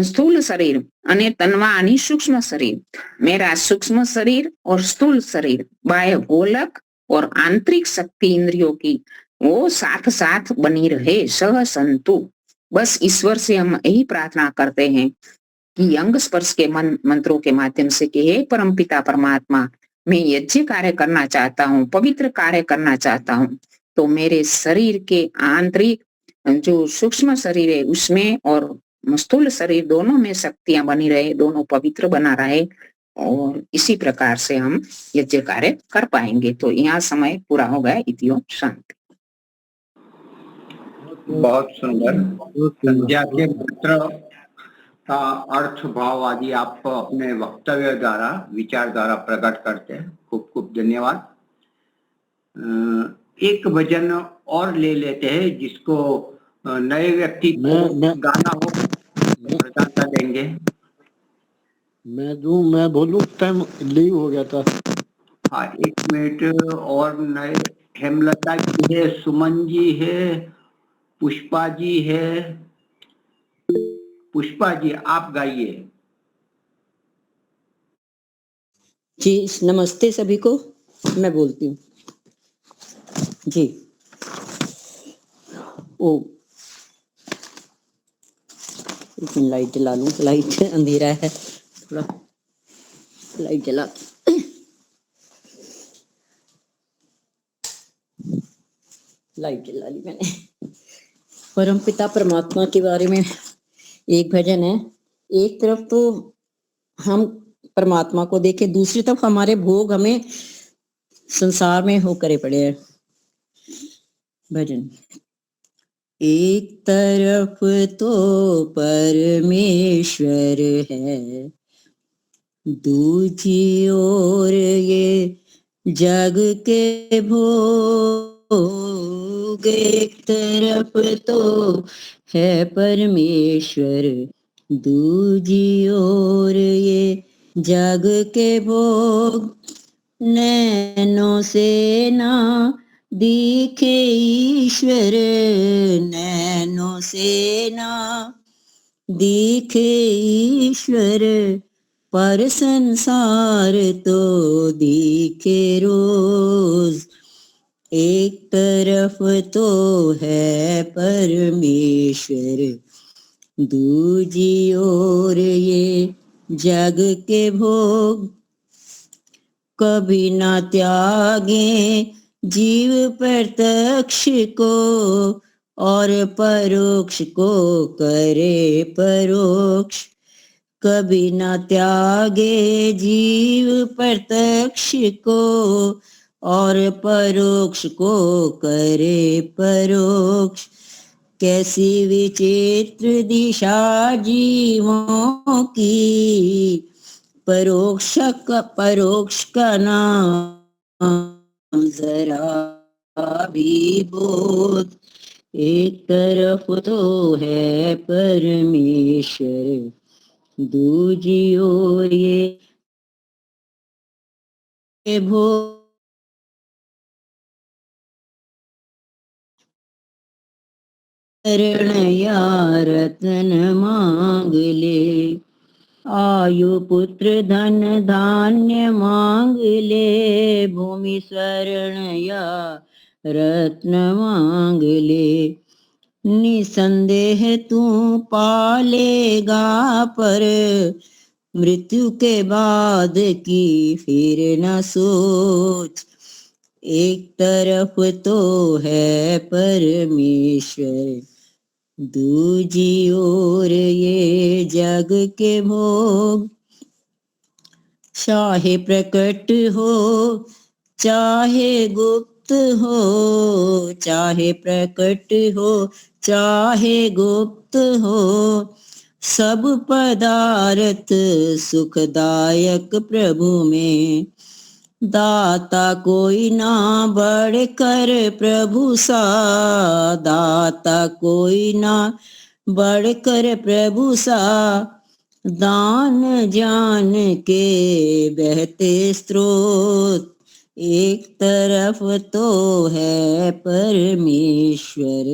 स्थूल शरीर અને તનવાની सूक्ष्म शरीर। मेरा सूक्ष्म शरीर और स्थूल शरीर, बाह्य गोलक और आंतरिक शक्ति इंद्रियों की, वो साथ साथ बनी रहे, सह संतु। बस ईश्वर से हम यही प्रार्थना करते हैं कि अंग स्पर्श के मंत्रों के माध्यम से कि हे परमपिता परमात्मा, मैं यज्ञ कार्य करना चाहता हूँ, पवित्र कार्य करना चाहता हूँ, तो मेरे शरीर के आंतरिक जो सूक्ष्म शरीर है उसमें और स्थूल शरीर दोनों में शक्तियां बनी रहे, दोनों पवित्र बना रहे, और इसी प्रकार से हम यज्ञ कार्य कर पाएंगे। तो यहाँ समय पूरा हो गया। इतियो शांति। बहुत सुंदर। संध्या के मंत्र का अर्थ भाव आदि आप अपने वक्तव्य द्वारा, विचार द्वारा प्रकट करते हैं। खूब खूब धन्यवाद। एक भजन और ले लेते हैं, जिसको नए व्यक्ति को गाना हो, प्रदान देंगे। मैं बोलूं, टाइम लीव हो गया था। हाँ, 1 मिनट और। नए हेमलता जी है, सुमन जी है, पुष्पा जी है। पुष्पा जी, आप गाइए। जी नमस्ते सभी को, मैं बोलती हूँ जी। ओ लाइट जला लूं, लाइट अंधेरा है थोड़ा, लाइट जला। लाइट जला ली मैंने। परम पिता परमात्मा के बारे में एक भजन है। एक तरफ तो हम परमात्मा को देखें, दूसरी तरफ हमारे भोग हमें संसार में हो करे पड़े हैं। भजन। एक तरफ तो परमेश्वर है, दूजी ओर ये जग के भोग। एक तरफ तो है परमेश्वर, दूजी ओर ये जग के भोग। नैनों से ना दिखे ईश्वर, नैनों से ना दिखे ईश्वर, पर संसार तो दिखे रोज। एक तरफ तो है परमेश्वर, दूजी ओर ये जग के भोग। कभी ना त्यागे जीव प्रत्यक्ष को, और परोक्ष को करे परोक्ष। कभी ना त्यागे जीव प्रत्यक्ष को, और परोक्ष को करे परोक्ष। कैसी विचित्र दिशा जीवों की, परोक्ष का नाम जरा भी बोध। एक तरफ तो है परमेश्वर, दूजी ओर ये भोग। शरण या रतन मांग ले, आयु पुत्र धन धान्य मांग ले। भूमि शरण या रत्न मांग ले, निसंदेह तू पालेगा पर मृत्यु के बाद की फिर न सोच। एक तरफ तो है परमेश्वर, दूजी ओर ये जग के भोग। चाहे प्रकट हो चाहे गुप्त हो, चाहे प्रकट हो चाहे गुप्त हो, सब पदार्थ सुखदायक प्रभु में। दाता कोई ना बढ़कर प्रभु सा, दाता कोई ना बढ़कर प्रभु सा, दान जान के बहते स्रोत। एक तरफ तो है परमेश्वर,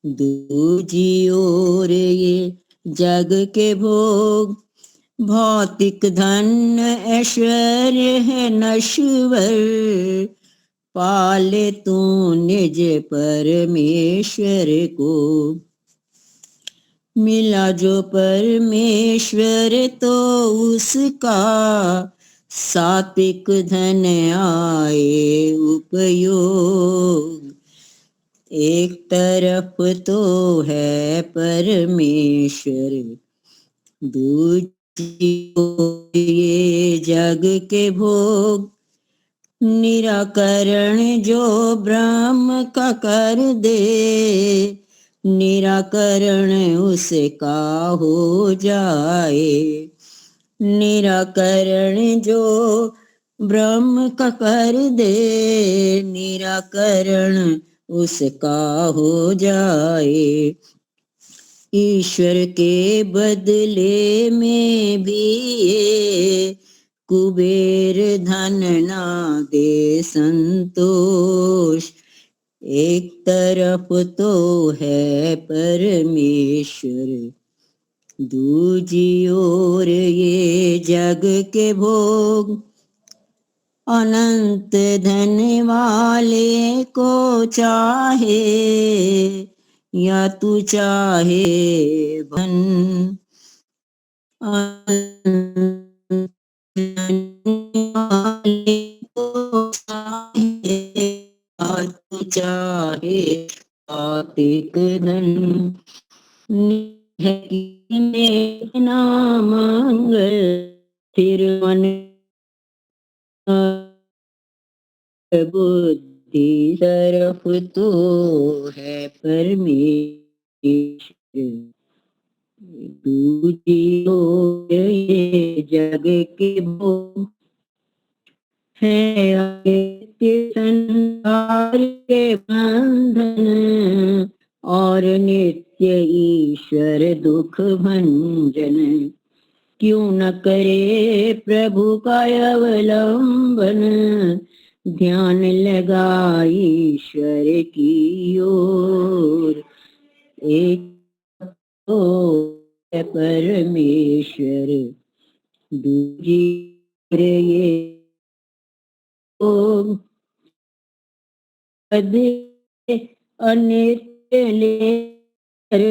दूजी ओर ये जग के भोग। भौतिक धन ऐश्वर्य है नश्वर, पाले तू निज परमेश्वर को। मिला जो परमेश्वर तो उसका, सात्विक धन आए उपयोग। एक तरफ तो है परमेश्वर, दूजी ओर ये जग के भोग। निराकरण जो ब्रह्म का कर दे, निराकरण उसका हो जाए। निराकरण जो ब्रह्म का कर दे, निराकरण उसका हो जाए। ईश्वर के बदले में भी ये कुबेर धन ना दे संतोष। एक तरफ तो है परमेश्वर, दूजी ओर ये जग के भोग। अनंत धन वाले को चाहे या तू चाहे धन, अनंत धन वाले को चाहे या तू चाहे सात्विक धन। ना मंगल फिर मन बुद्धि तरफ तो है परमेश्वर, दूजी ओर ये जग के भोग। है आगे संसार के बंधन, और नित्य ईश्वर दुख भंजन। क्यों न करे प्रभु का अवलंबन, ध्यान लगा ईश्वर की ओर। एक तो है परमेश्वर, दूजी ओर ये अनित्य लेकर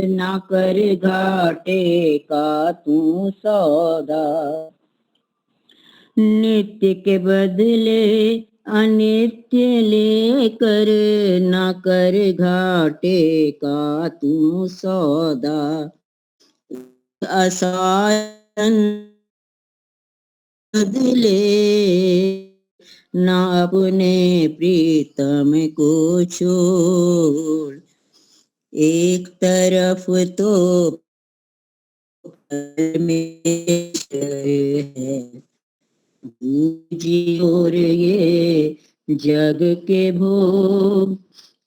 ना कर घाटे का तू सौदा। नित्य के बदले अनित्य लेकर ना कर घाटे का तू सौदा। असायन बदले ना अपने प्रीतम को छोड़। एक तरफ तो परमेश्वर है, दूजी ओर ये जग के भोग।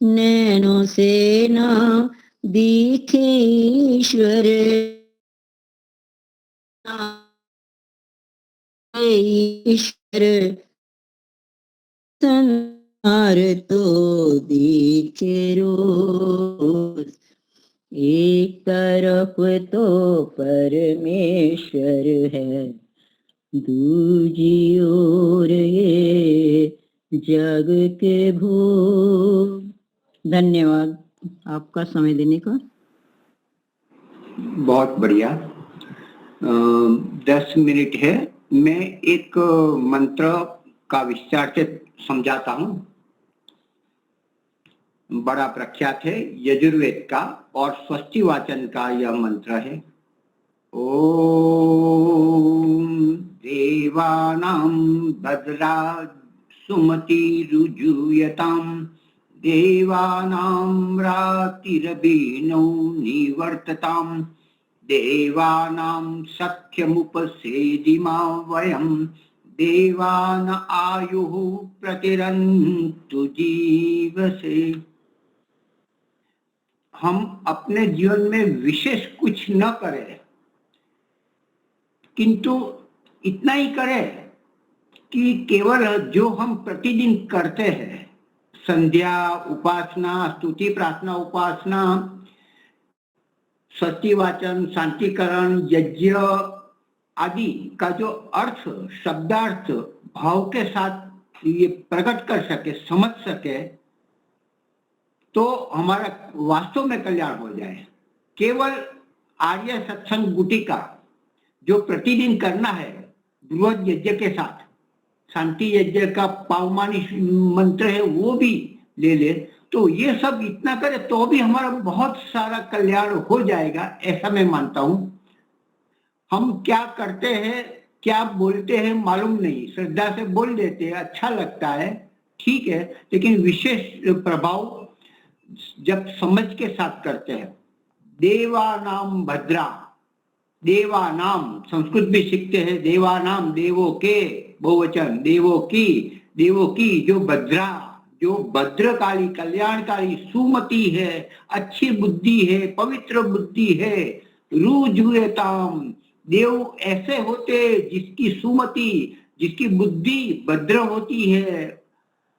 नैनों से ना दिखे ईश्वर, ईश्वर संसार तो दिखे रोज। एक तरफ तो परमेश्वर है, दूजी ओर ये जग के भोग। धन्यवाद आपका समय देने का। बहुत बढ़िया। 10 मिनट है। मैं एक मंत्र का विस्तार से समझाता हूँ। बड़ा प्रख्यात है, यजुर्वेद का और स्वस्ति वाचन का यह मंत्र है। ओम देवानां भद्रा सुमतिरुजुयतां देवानां रातिरभिनौ निवर्ततां देवानां सख्यमुपसेदिमा वयं देवान आयुः प्रतिरन्तु जीवसे। हम अपने जीवन में विशेष कुछ न करें, किंतु इतना ही करें कि केवल जो हम प्रतिदिन करते हैं, संध्या उपासना, स्तुति प्रार्थना उपासना, स्वस्ति वाचन, शांतिकरण, यज्ञ आदि का जो अर्थ, शब्दार्थ भाव के साथ ये प्रकट कर सके, समझ सके, तो हमारा वास्तव में कल्याण हो जाए। केवल आर्य सत्संग गुटिका जो प्रतिदिन करना है बृहद यज्ञ के साथ, शांति यज्ञ का पावमानी मंत्र है वो भी ले ले, तो ये सब इतना करे तो भी हमारा बहुत सारा कल्याण हो जाएगा, ऐसा मैं मानता हूं। हम क्या करते हैं, क्या बोलते हैं मालूम नहीं, श्रद्धा से बोल देते हैं, अच्छा लगता है, ठीक है, लेकिन विशेष प्रभाव जब समझ के साथ करते हैं। देवानाम भद्रा, देवानाम संस्कृत भी सीखते हैं, देवानाम देवों के बहुवचन, देवों की जो भद्रा, जो भद्रकाली कल्याणकारी सुमति है, अच्छी बुद्धि है, पवित्र बुद्धि है, रुजुएताम, देव ऐसे होते जिसकी सुमति, जिसकी बुद्धि भद्र होती है,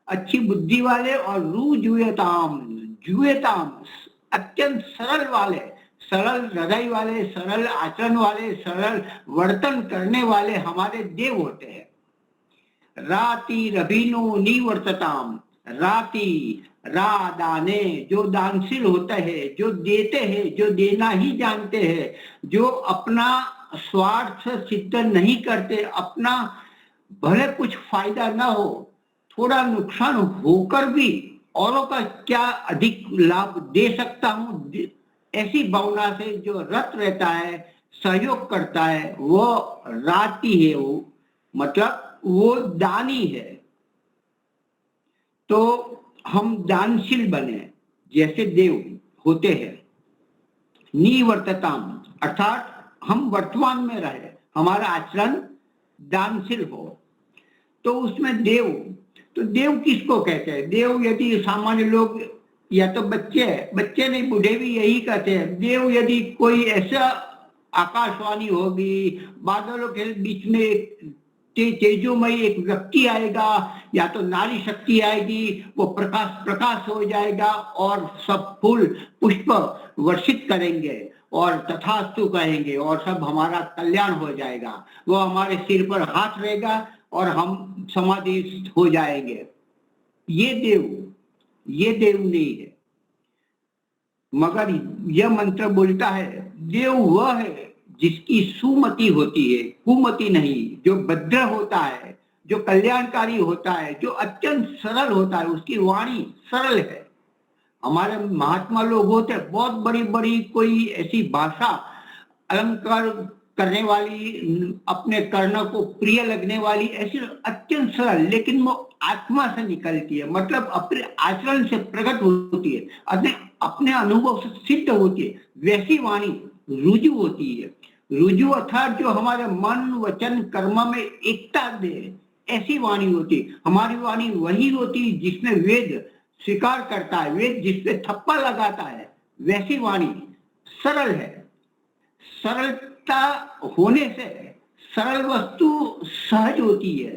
अच्छी बुद्धि वाले, और रुजुएताम, जुएताम अत्यंत सरल वाले, सरल हृदय वाले, सरल आचरण वाले, सरल वर्तन करने वाले हमारे देव होते हैं। राति रबीनो निवर्तताम, राति रा दाने, जो दानशील होता है, जो देते हैं, जो देना ही जानते हैं, जो अपना स्वार्थ सिद्ध नहीं करते, अपना भले कुछ फायदा ना हो, थोड़ा नुकसान होकर भी औरों का क्या अधिक लाभ दे सकता हूं, ऐसी भावना से जो रत रहता है, सहयोग करता है, वो राति है, वो मतलब वो दानी है। तो हम दानशील बने जैसे देव होते हैं। निवर्तताम अर्थात हम वर्तमान में रहे, हमारा आचरण दानशील हो, तो उसमें देव, तो देव किसको कहते हैं? देव यदि सामान्य लोग या तो बच्चे नहीं, बूढ़े भी यही कहते हैं। देव यदि कोई ऐसा आकाशवाणी होगी, बादलों के बीच में तेजोमयी एक व्यक्ति आएगा, या तो नारी शक्ति आएगी, वो प्रकाश हो जाएगा और सब फूल पुष्प वर्षित करेंगे और तथास्तु कहेंगे और सब हमारा कल्याण हो जाएगा। वो हमारे सिर पर हाथ रहेगा और हम समाधि हो जाएंगे। ये देव नहीं है। मगर यह मंत्र बोलता है देव वह है जिसकी सुमति होती है, कुमति नहीं, जो भद्र होता है, जो कल्याणकारी होता है, जो अत्यंत सरल होता है, उसकी वाणी सरल है। हमारे महात्मा लोग होते हैं बहुत बड़ी बड़ी कोई ऐसी भाषा अलंकार करने वाली, अपने कर्ण को प्रिय लगने वाली, ऐसी अत्यंत सरल, लेकिन वो आत्मा से निकलती है, मतलब अपने आचरण से प्रकट होती है, अपने अनुभव से सिद्ध होती है, वैसी वाणी रुजु होती है। रुजु अर्थात जो हमारे मन वचन कर्म में एकता दे, ऐसी वाणी होती। हमारी वाणी वही होती जिसमें वेद स्वीकार करता है, वेद जिसपे थप्पा लगाता है, वैसी वाणी सरल है। सरलता होने से सरल वस्तु सहज होती है,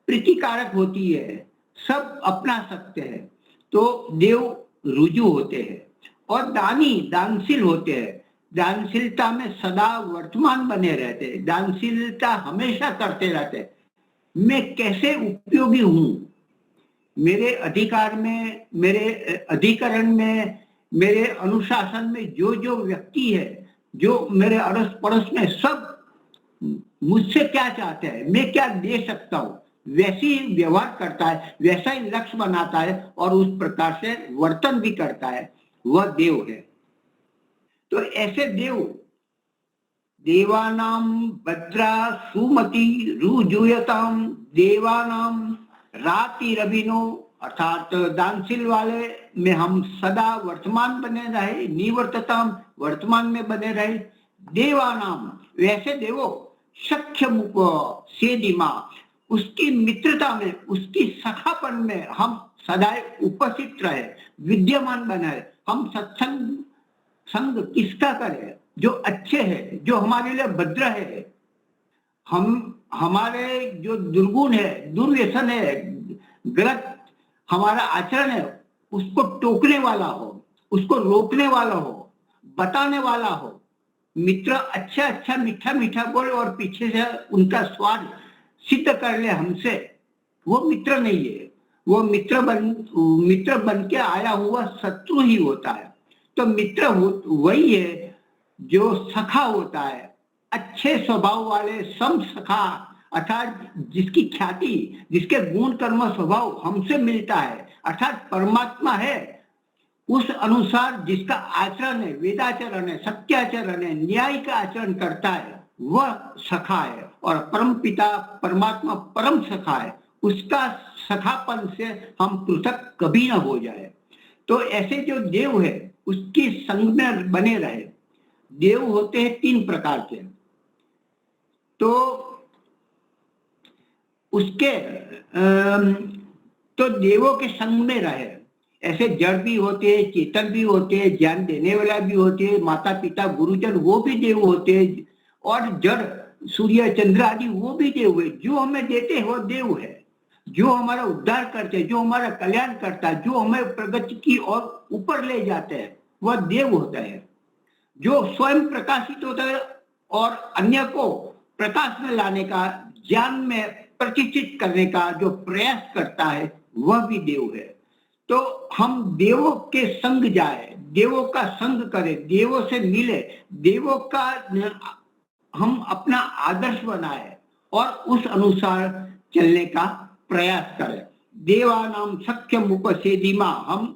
प्रीतिकारक होती है, सब अपना सकते हैं। तो देव रुजु होते हैं और दानी दानशील होते हैं। दानशीलता में सदा वर्तमान बने रहते हैं, दानशीलता हमेशा करते रहते हैं। मैं कैसे उपयोगी हूं, मेरे अधिकार में, मेरे अधिकरण में, मेरे अनुशासन में जो जो व्यक्ति है, जो मेरे अड़ोस पड़ोस में सब मुझसे क्या चाहते हैं, मैं क्या दे सकता हूँ, वैसे ही व्यवहार करता है, वैसा ही लक्ष्य बनाता है और उस प्रकार से वर्तन भी करता है, वह देव है। तो ऐसे देव, देवानाम भद्रा सुमति रुजुयताम देवानाम राति रविनो, अर्थात दानशील वाले में हम सदा वर्तमान बने रहे, निवर्तताम वर्तमान में बने रहे। देवानाम वैसे देवो सख्य मुख सेदिमा, उसकी मित्रता में, उसकी सखापन में हम सदैव उपस्थित रहे, विद्यमान बने। हम सत्संग संग किसका करें? जो अच्छे है, जो हमारे लिए भद्र है। हम हमारे जो दुर्गुण है, दुर्व्यसन है, गलत हमारा आचरण है, उसको टोकने वाला हो, उसको रोकने वाला हो, बताने वाला हो। मित्र अच्छा अच्छा मीठा मीठा बोले और पीछे से उनका स्वाद सिद्ध कर ले हमसे, वो मित्र नहीं है। वो मित्र बन के आया हुआ शत्रु ही होता है। तो मित्र वही है जो सखा होता है, अच्छे स्वभाव वाले सम सखा, अर्थात जिसकी ख्याति, जिसके गुण कर्म स्वभाव हमसे मिलता है, अर्थात परमात्मा है, उस अनुसार जिसका आचरण है, वेदाचरण है, सत्याचरण है, न्याय का आचरण करता है, वह सखा है। और परम पिता परमात्मा परम सखा है, उसका सखापन से हम पृथक कभी ना हो जाए। तो ऐसे जो देव है उसकी संग में बने रहे। देव होते हैं 3 प्रकार के, तो उसके तो देवों के संग में रहे। ऐसे जड़ भी होते हैं, चेतन भी होते हैं, ज्ञान देने वाला भी होते हैं, माता पिता गुरुजन वो भी देव होते हैं, और जड़ सूर्य चंद्र आदि वो भी देव है। जो हमें देते हैं वो देव है, जो हमारा उद्धार करते हैं, जो हमारा कल्याण करता है, जो हमें प्रगति की ओर ऊपर ले जाते हैं, वह देव होता है। जो स्वयं प्रकाशित होता है और अन्य को प्रकाश में लाने का, ज्ञान में प्रतिष्ठित करने का जो प्रयास करता है, वह भी देव है। तो हम देवों के संग जाए, देवों का संग करें, देवों से मिले, देवों का हम अपना आदर्श बनाए और उस अनुसार चलने का प्रयास करें। देवानाम सख्यम उपसेदिमा, हम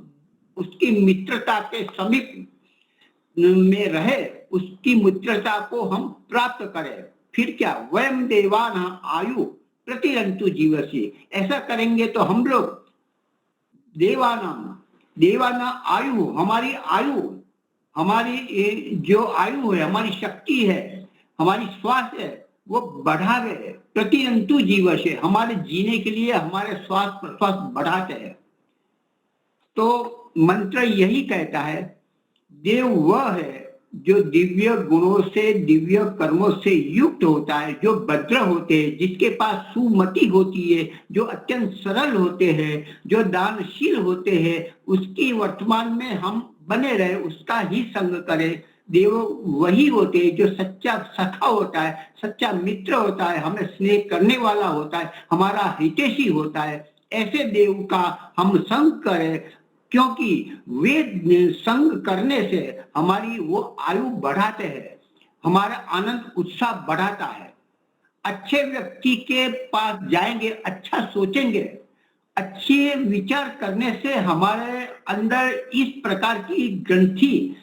उसकी मित्रता के समीप में रहे, उसकी मित्रता को हम प्राप्त करें। फिर क्या? वयम देवाना आयु प्रतिरंतु जीवसी, ऐसा करेंगे तो हम लोग देवाना आयु, हमारी जो आयु है, हमारी शक्ति है, हमारी श्वास है, वो बढ़ावे। प्रतिरंतु जीव से, हमारे जीने के लिए हमारे श्वास प्रश्वास बढ़ाते हैं। तो मंत्र यही कहता है, देव वह है जो दिव्य गुणों से, दिव्य कर्मों से युक्त होता है, जो भद्र होते हैं, जिसके पास सुमति होती है, जो अत्यंत सरल होते हैं, जो दानशील होते हैं, उसकी वर्तमान में हम बने रहे, उसका ही संग करें। देव वही होते हैं जो सच्चा सखा होता है, सच्चा मित्र होता है, हमें स्नेह करने वाला होता है, हमारा हितैषी होता है। ऐसे देव का हम संग करें, क्योंकि वे संग करने से हमारी वो आयु बढ़ाते हैं, हमारा आनंद उत्साह बढ़ाता है। अच्छे व्यक्ति के पास जाएंगे, अच्छा सोचेंगे, अच्छे विचार करने से हमारे अंदर इस प्रकार की ग्रंथि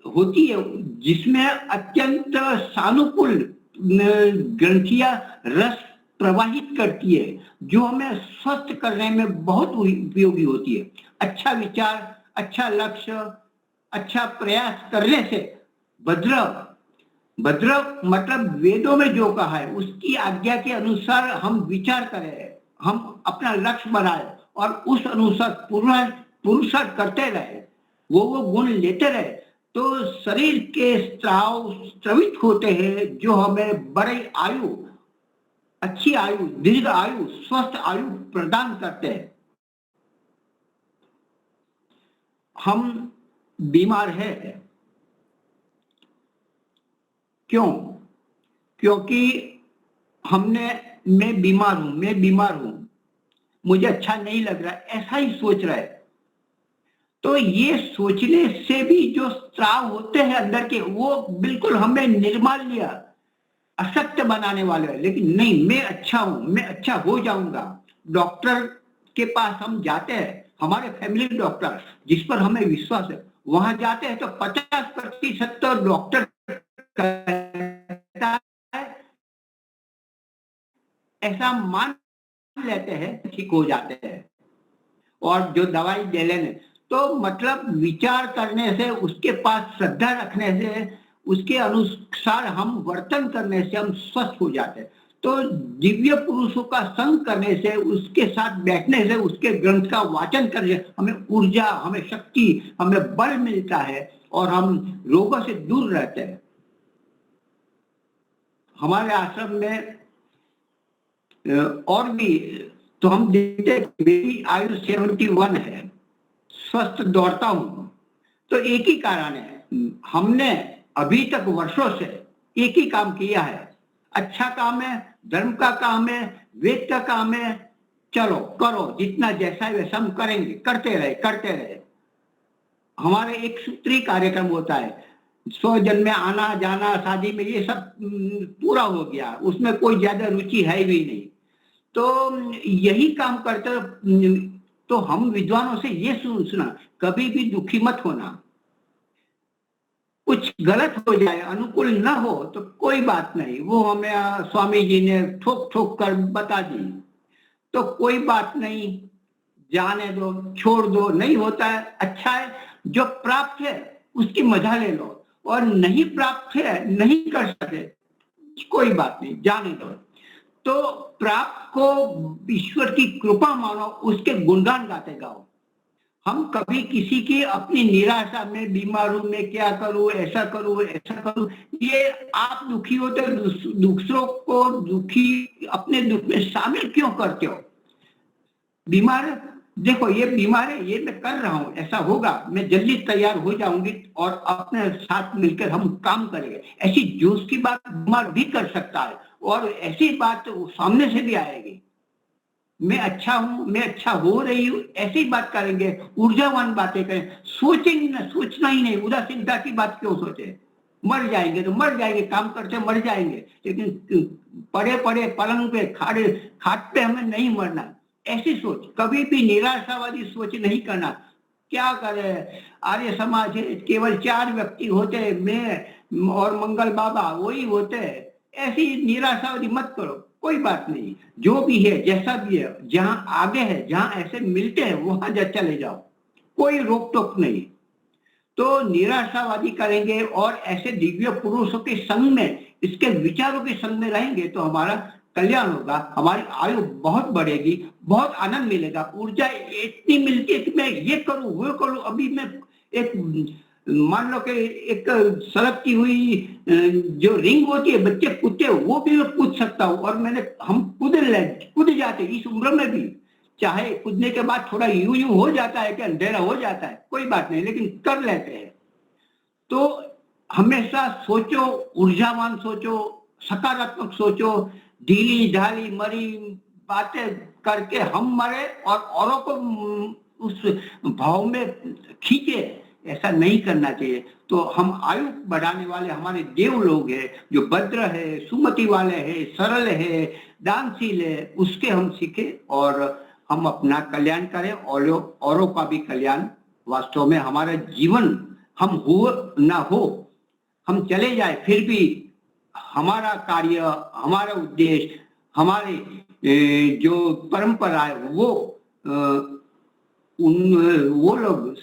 होती है जिसमें अत्यंत सानुकूल ग्रंथियां रस प्रवाहित करती है, जो हमें स्वस्थ करने में बहुत उपयोगी होती है। अच्छा विचार, अच्छा लक्ष्य, अच्छा प्रयास करने से भद्र मतलब वेदों में जो कहा है उसकी आज्ञा के अनुसार हम विचार करें, हम अपना लक्ष्य बनाए और उस अनुसार पुरुषार्थ करते रहे, वो गुण लेते रहे, तो शरीर के स्राव स्रवित होते हैं जो हमें बड़ी आयु, अच्छी आयु, दीर्घ आयु, स्वस्थ आयु प्रदान करते हैं। हम बीमार हैं, क्यों? क्योंकि मैं बीमार हूं, मुझे अच्छा नहीं लग रहा, ऐसा ही सोच रहा है। तो ये सोचने से भी जो स्राव होते हैं अंदर के, वो बिल्कुल हमें निर्माल्य असत्य बनाने वाले हैं। लेकिन नहीं, मैं अच्छा हूं, मैं अच्छा हो जाऊंगा। डॉक्टर के पास हम जाते हैं, हमारे फैमिली डॉक्टर जिस पर हमें विश्वास है, वहां जाते हैं तो 50% तो डॉक्टर कहता है, ऐसा मान लेते हैं, ठीक हो जाते हैं। और जो दवाई दे लेने, तो मतलब विचार करने से, उसके पास श्रद्धा रखने से, उसके अनुसार हम वर्तन करने से हम स्वस्थ हो जाते हैं। तो दिव्य पुरुषों का संग करने से, उसके साथ बैठने से, उसके ग्रंथ का वाचन करने से हमें ऊर्जा, हमें शक्ति, हमें बल मिलता है और हम रोगों से दूर रहते हैं। हमारे आश्रम में और भी, तो हम देखते हैं मेरी आयु 71 है, स्वस्थ दौड़ता हूं। तो एक ही कारण है, हमने अभी तक वर्षों से एक ही काम किया है। अच्छा काम है, धर्म का काम है, वेद का काम है, चलो करो, जितना जैसा वैसा हम करेंगे, करते रहे। हमारे एक सूत्री कार्यक्रम होता है, 100 जन में आना जाना, शादी में, ये सब पूरा हो गया, उसमें कोई ज्यादा रुचि है भी नहीं। तो यही काम करते, तो हम विद्वानों से ये सुनना, कभी भी दुखी मत होना। कुछ गलत हो जाए, अनुकूल ना हो तो कोई बात नहीं, वो हमें स्वामी जी ने ठोक ठोक कर बता दी, तो कोई बात नहीं, जाने दो, छोड़ दो। नहीं होता है, अच्छा है, जो प्राप्त है उसकी मजा ले लो, और नहीं प्राप्त है, नहीं कर सके, कोई बात नहीं, जाने दो। तो प्राप्त को ईश्वर की कृपा मानो, उसके गुणगान गाते गाओ। हम कभी किसी की अपनी निराशा में, बीमार हूं, मैं क्या करूं, ऐसा करूं, ये आप दुखी हो तो दूसरों को दुखी, अपने दुख में शामिल क्यों करते हो? बीमार है, देखो ये बीमार है, ये मैं कर रहा हूं, ऐसा होगा, मैं जल्दी तैयार हो जाऊंगी और अपने साथ मिलकर हम काम करेंगे। ऐसी जोश की बात बीमार भी कर सकता है, और ऐसी बात सामने से भी आएगी। मैं अच्छा हूं, मैं अच्छा हो रही हूं, ऐसी बात करेंगे, ऊर्जावान बातें करें, सोचेंगे ना, सोचना ही नहीं, उदासीनता की बात क्यों सोचे? मर जाएंगे तो मर जाएंगे, काम करते मर जाएंगे, लेकिन पड़े पड़े पलंग पे, खाट पे हमें नहीं मरना। ऐसी सोच, कभी भी निराशावादी सोच नहीं करना। क्या करे, आर्य समाज है, केवल 4 व्यक्ति होते, मैं और मंगल बाबा, वही होते। ऐसी निराशावादी मत करो, कोई बात नहीं, जो भी है, जैसा भी है, जहां आगे है, जहां ऐसे मिलते हैं, वहां जा चले जाओ, कोई रोक टोक नहीं। तो निराशावादी करेंगे और ऐसे दिव्य पुरुषों के संग में, इसके विचारों के संग में रहेंगे तो हमारा कल्याण होगा, हमारी आयु बहुत बढ़ेगी, बहुत आनंद मिलेगा, ऊर्जा इतनी मिलती है कि मैं ये करूं, वो करूं। अभी मैं एक, मान लो कि एक सड़कती हुई जो रिंग होती है, बच्चे कूदते, वो भी मैं कूद सकता हूँ, और हम कूद जाते इस उम्र में भी। चाहे कूदने के बाद थोड़ा यूं हो जाता है कि अंधेरा हो जाता है, कोई बात नहीं, लेकिन कर लेते हैं। तो हमेशा सोचो, ऊर्जावान सोचो, सकारात्मक सोचो, ढीली ढाली मरी बातें करके हम मरे और औरों को उस भाव में खींचे, ऐसा नहीं करना चाहिए। तो हम आयु बढ़ाने वाले हमारे देव लोग हैं, जो भद्र है, सुमति वाले है, सरल है, दानशील है, उसके हम सीखे और हम अपना कल्याण करें, औरों का भी कल्याण। वास्तव में हमारा जीवन, हम हो ना हो, हम चले जाए, फिर भी हमारा कार्य, हमारा उद्देश्य, हमारे जो परंपरा है, वो लोग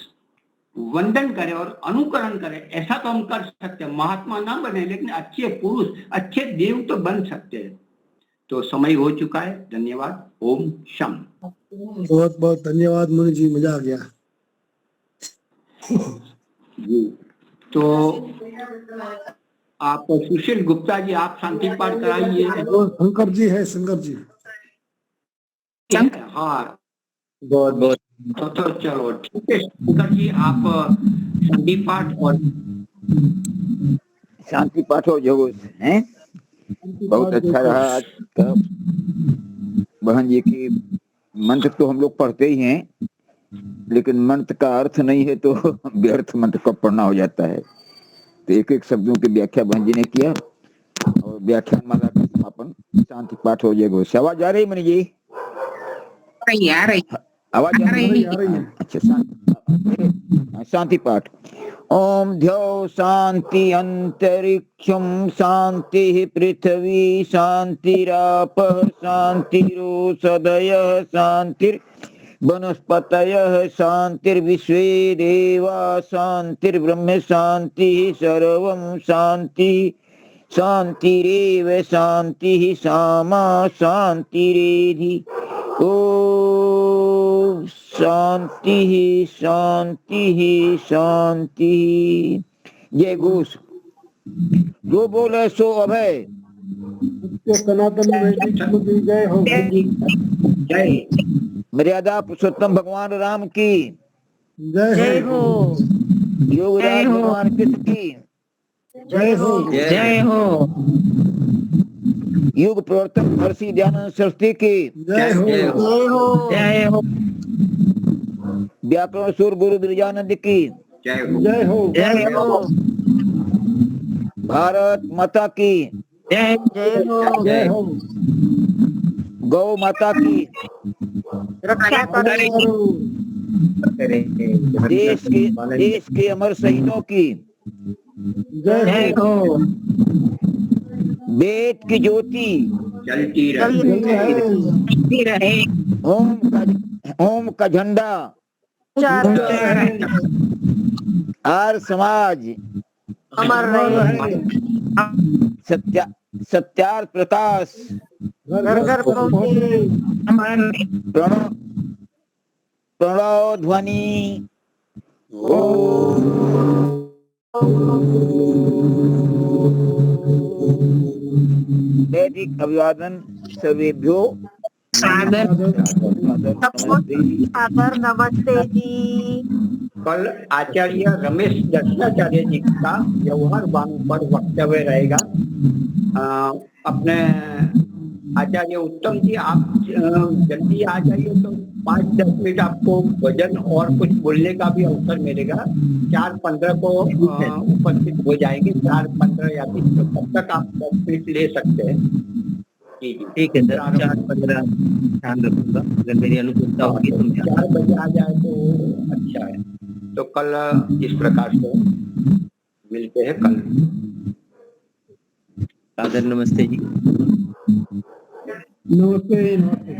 वंदन करें और अनुकरण करें। ऐसा तो हम कर सकते हैं, महात्मा ना बने, लेकिन अच्छे पुरुष, अच्छे देव तो बन सकते हैं। तो समय हो चुका है, धन्यवाद। ओम शम। बहुत बहुत धन्यवाद मुनि जी, मजा आ गया जी। तो आप सुशील गुप्ता जी, आप शांति पाठ कराइए। शंकर जी है, शंकर जी। हाँ, बहुत बहुत तो चलो ठीक है, शंकर जी आप शांति पाठ और शांति पाठ हो जो है। बहुत अच्छा रहा आज का। बहन जी की मंत्र तो हम लोग पढ़ते ही हैं, लेकिन मंत्र का अर्थ नहीं है तो व्यर्थ मंत्र को पढ़ना हो जाता है। तो एक एक शब्दों की व्याख्या बहन जी ने किया और व्याख्यान माला का समापन शांति पाठ हो जाएगा। आवाज आ रही मणि जी? आ रही आवाज आ रही? आ रही है। अच्छा, शांति पाठ। ओम ध्यो शांति अंतरिक्षम शांति पृथ्वी शांतिरापः शांतिरोषधयः शांतिर वनस्पतयः शांतिर्विश्वे देवा शांतिर्ब्रह्म शांति सर्वं शांति शांतिरेव शांति सामा शांतिरेधि। ओम शांति शांति शांति। जय घोष। जो बोले सो अभय। सत्य सनातन वैदिक धर्म की जय हो। जय मर्यादा पुरुषोत्तम भगवान राम की जय हो। योगराज भगवान कृष्ण की जय हो। जय हो। युग प्रवर्तक महर्षि दयानंद सरस्वती की जय हो। जय हो। व्याकरण सूर गुरु बिरजानंद की जय हो। जय हो। जय हो। भारत माता की जय हो। जय हो। गौ माता की रक्षा करे। देश के अमर शहीदों की जय हो। हो। वेद की ज्योति चलती चलती रहे। ओम का झंडा आर्य समाज अमर रहे। सत्यार्थ प्रकाश घर घर पहुंचे। अमर प्रणव ध्वनि वैदिक अभिवादन सर्वेभ्यो सादर सादर नमस्ते जी। कल आचार्य रमेश दर्शनाचार्य जी का व्यवहार वाणी पर वक्तव्य रहेगा। अपने आचार्य उत्तम जी आप जल्दी आ जाइए तो 5-10 मिनट आपको भजन और कुछ बोलने का भी अवसर मिलेगा। 4:15 को उपस्थित हो जाएंगे। 4:15 या 20 तो तब तक आप 10 मिनट ले सकते हैं। ठीक है सर, 4:15 ध्यान रखूंगा। अगर मेरी अनुकूलता होगी तो मैं 4 बजे आ जाए तो अच्छा है। तो कल इस प्रकार से मिलते हैं कल। सादर नमस्ते जी। नमस्ते। नमस्ते।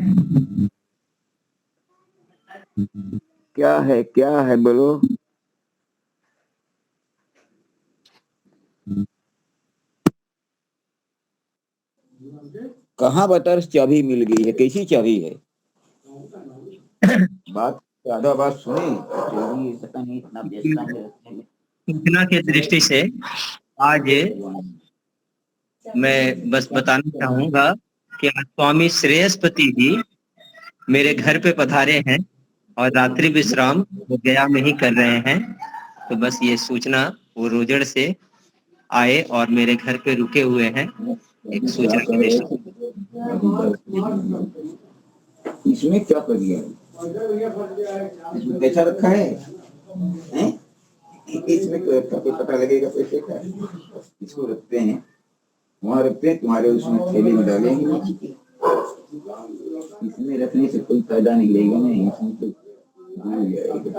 क्या है बोलो। कहाँ बतर चाबी मिल गई है? कैसी चाबी है? बात ज्यादा बात सुनी पता नहीं इतना व्यस्तता में रहते हैं। सूचना की दृष्टि से आज मैं बस बताना चाहूंगा कि आज स्वामी श्रेयसपति जी मेरे घर पे पधारे हैं और रात्रि विश्राम वो गया में ही कर रहे हैं। तो बस ये सूचना वो रोजड़ से आए और मेरे घर पे रुके हुए हैं। एक सूचना की दृष्टि। इसमें क्या कर दिया? इसमें पैसा रखा है? हैं? इसमें पता लगेगा पैसे का। इसको रखते हैं वहाँ रखते हैं तुम्हारे उसमें थैली में डालेंगे। इसमें रखने से कोई फायदा नहीं रहेगा। नहीं इसमें तो भूल जाएगा।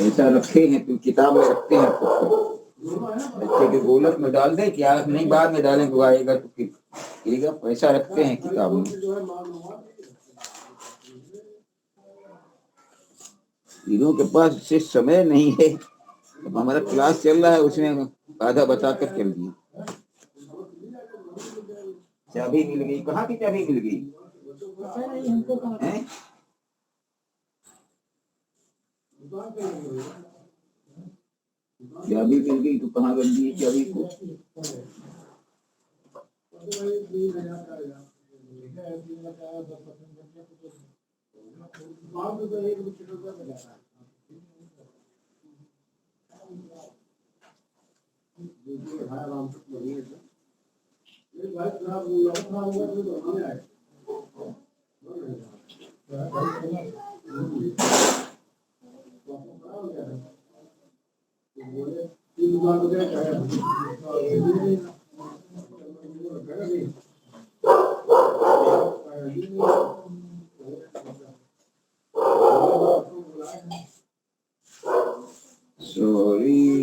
ऐसा रखे हैं तुम किताब में रखते हैं बच्चे के गोलक में डाल दें क्या नहीं बाद में डालें तो आएगा तो फिर पैसा रखते हैं किताब में। इन्हों के पास से समय नहीं है। अब हमारा क्लास चल रहा है उसमें आधा बता कर चल दिए। चाबी मिल गई। कहाँ की चाबी मिल गई? चाबी मिल गई तो कहाँ कर दी चाबी को? Sorry.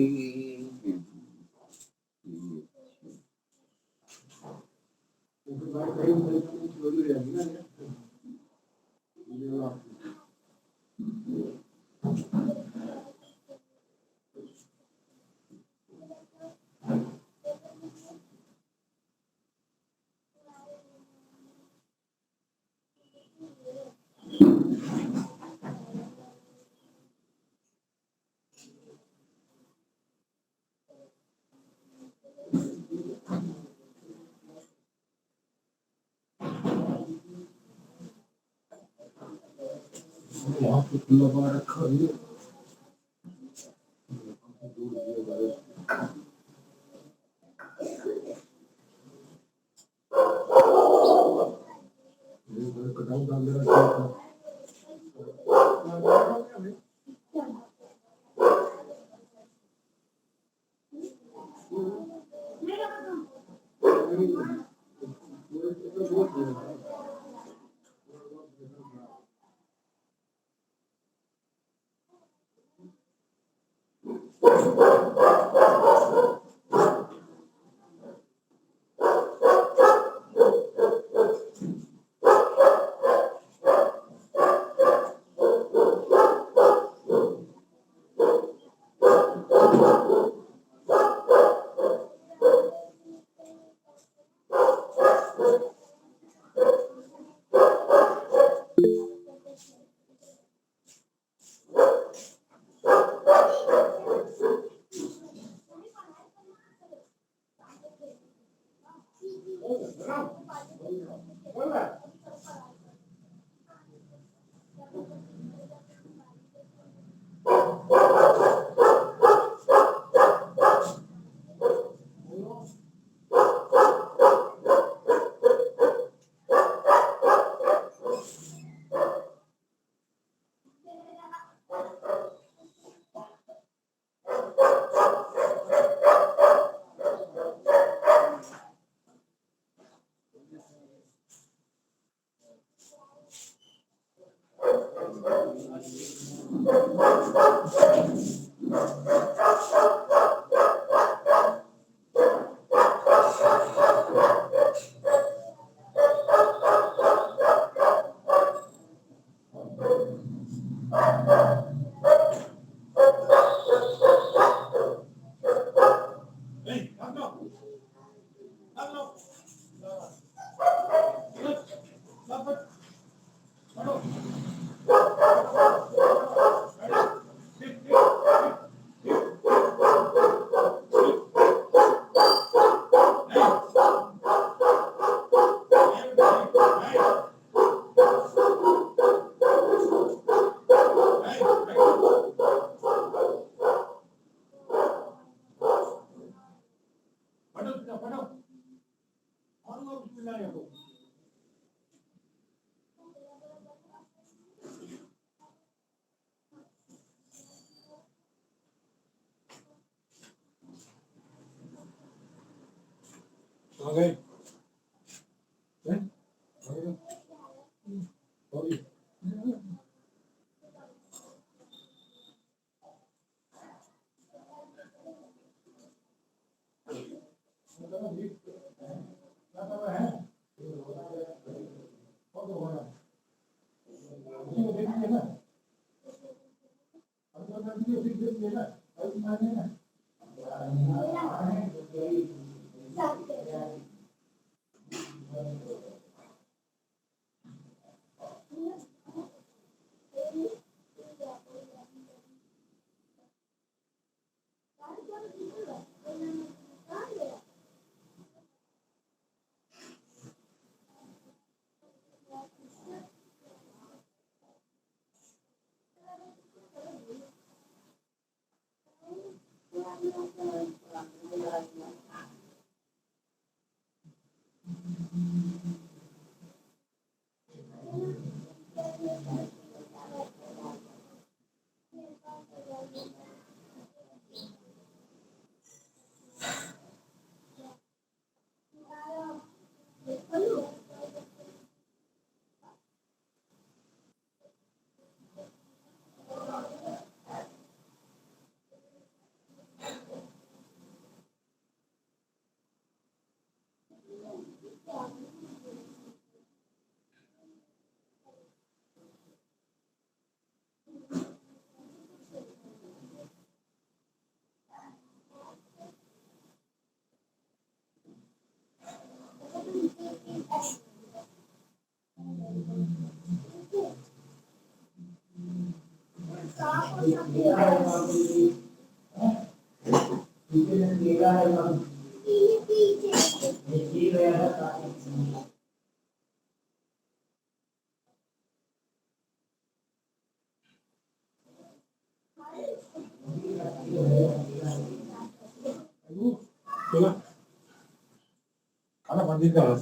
खाना मंदिर का है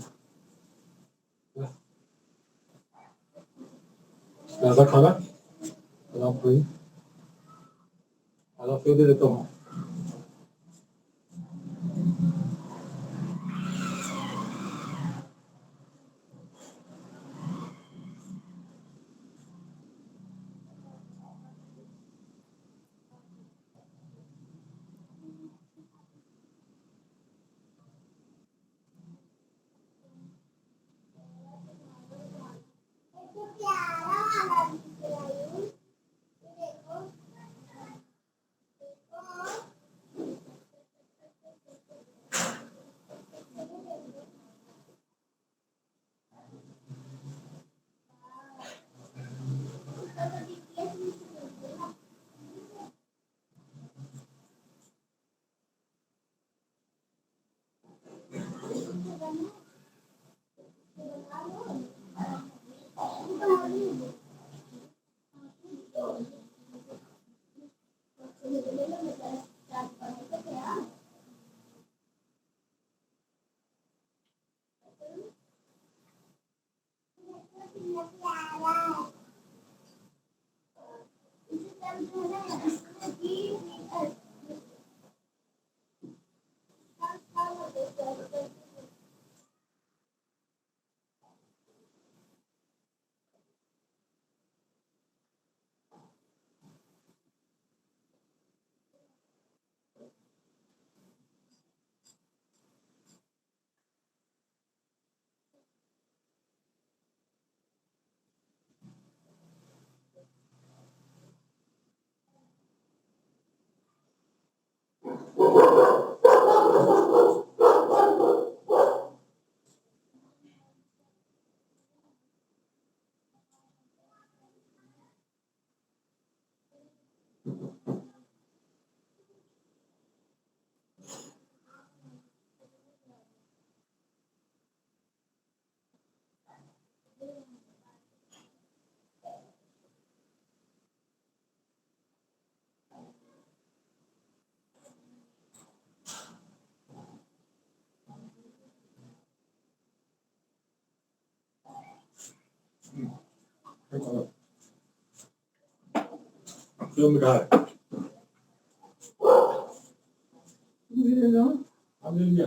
ज्यादा खाना आप कोई आधा फिर दे देता हूँ क्यों मिठा है हम ले लिया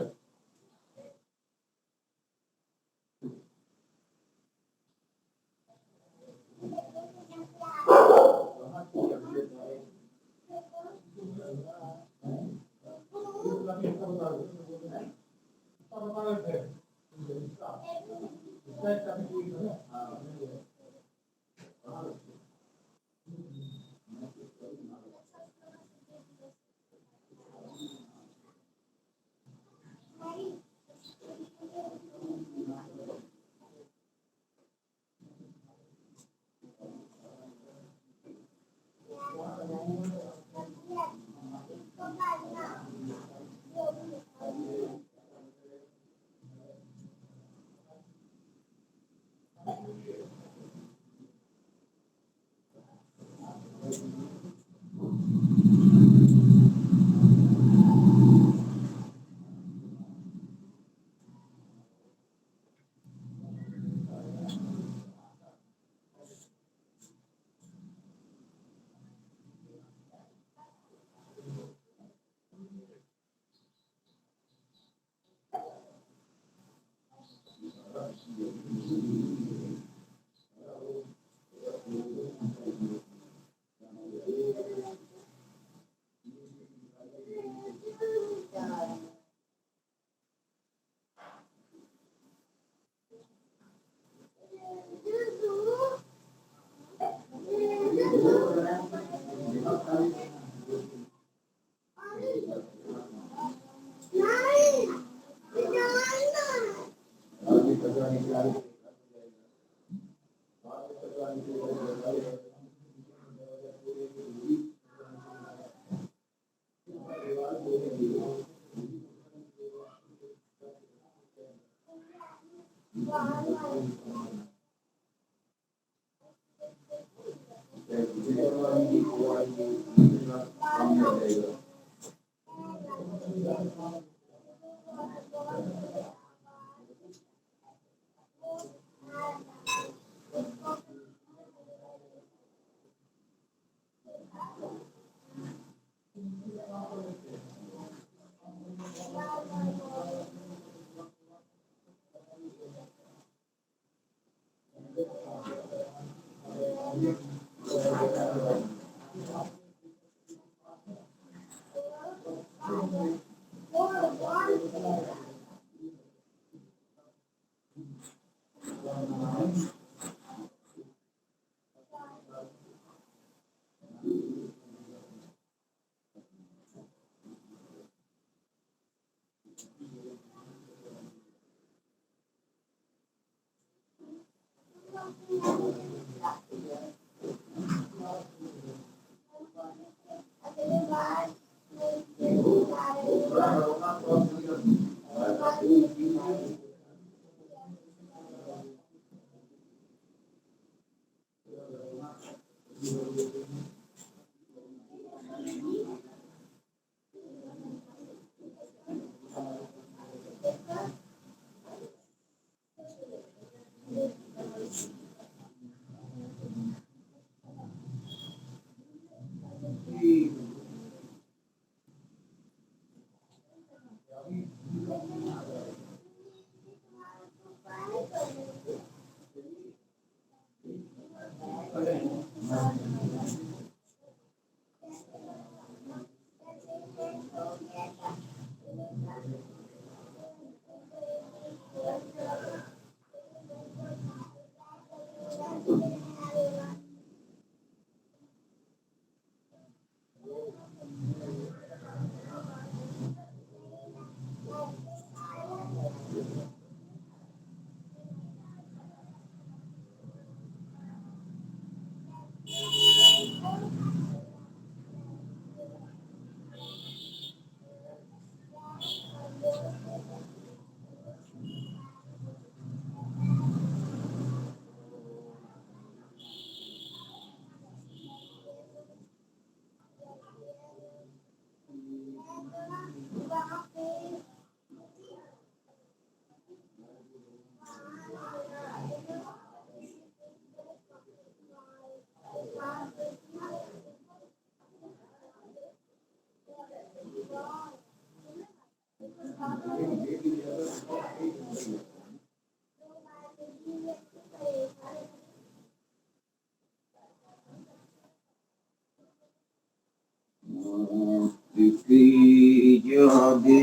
जागे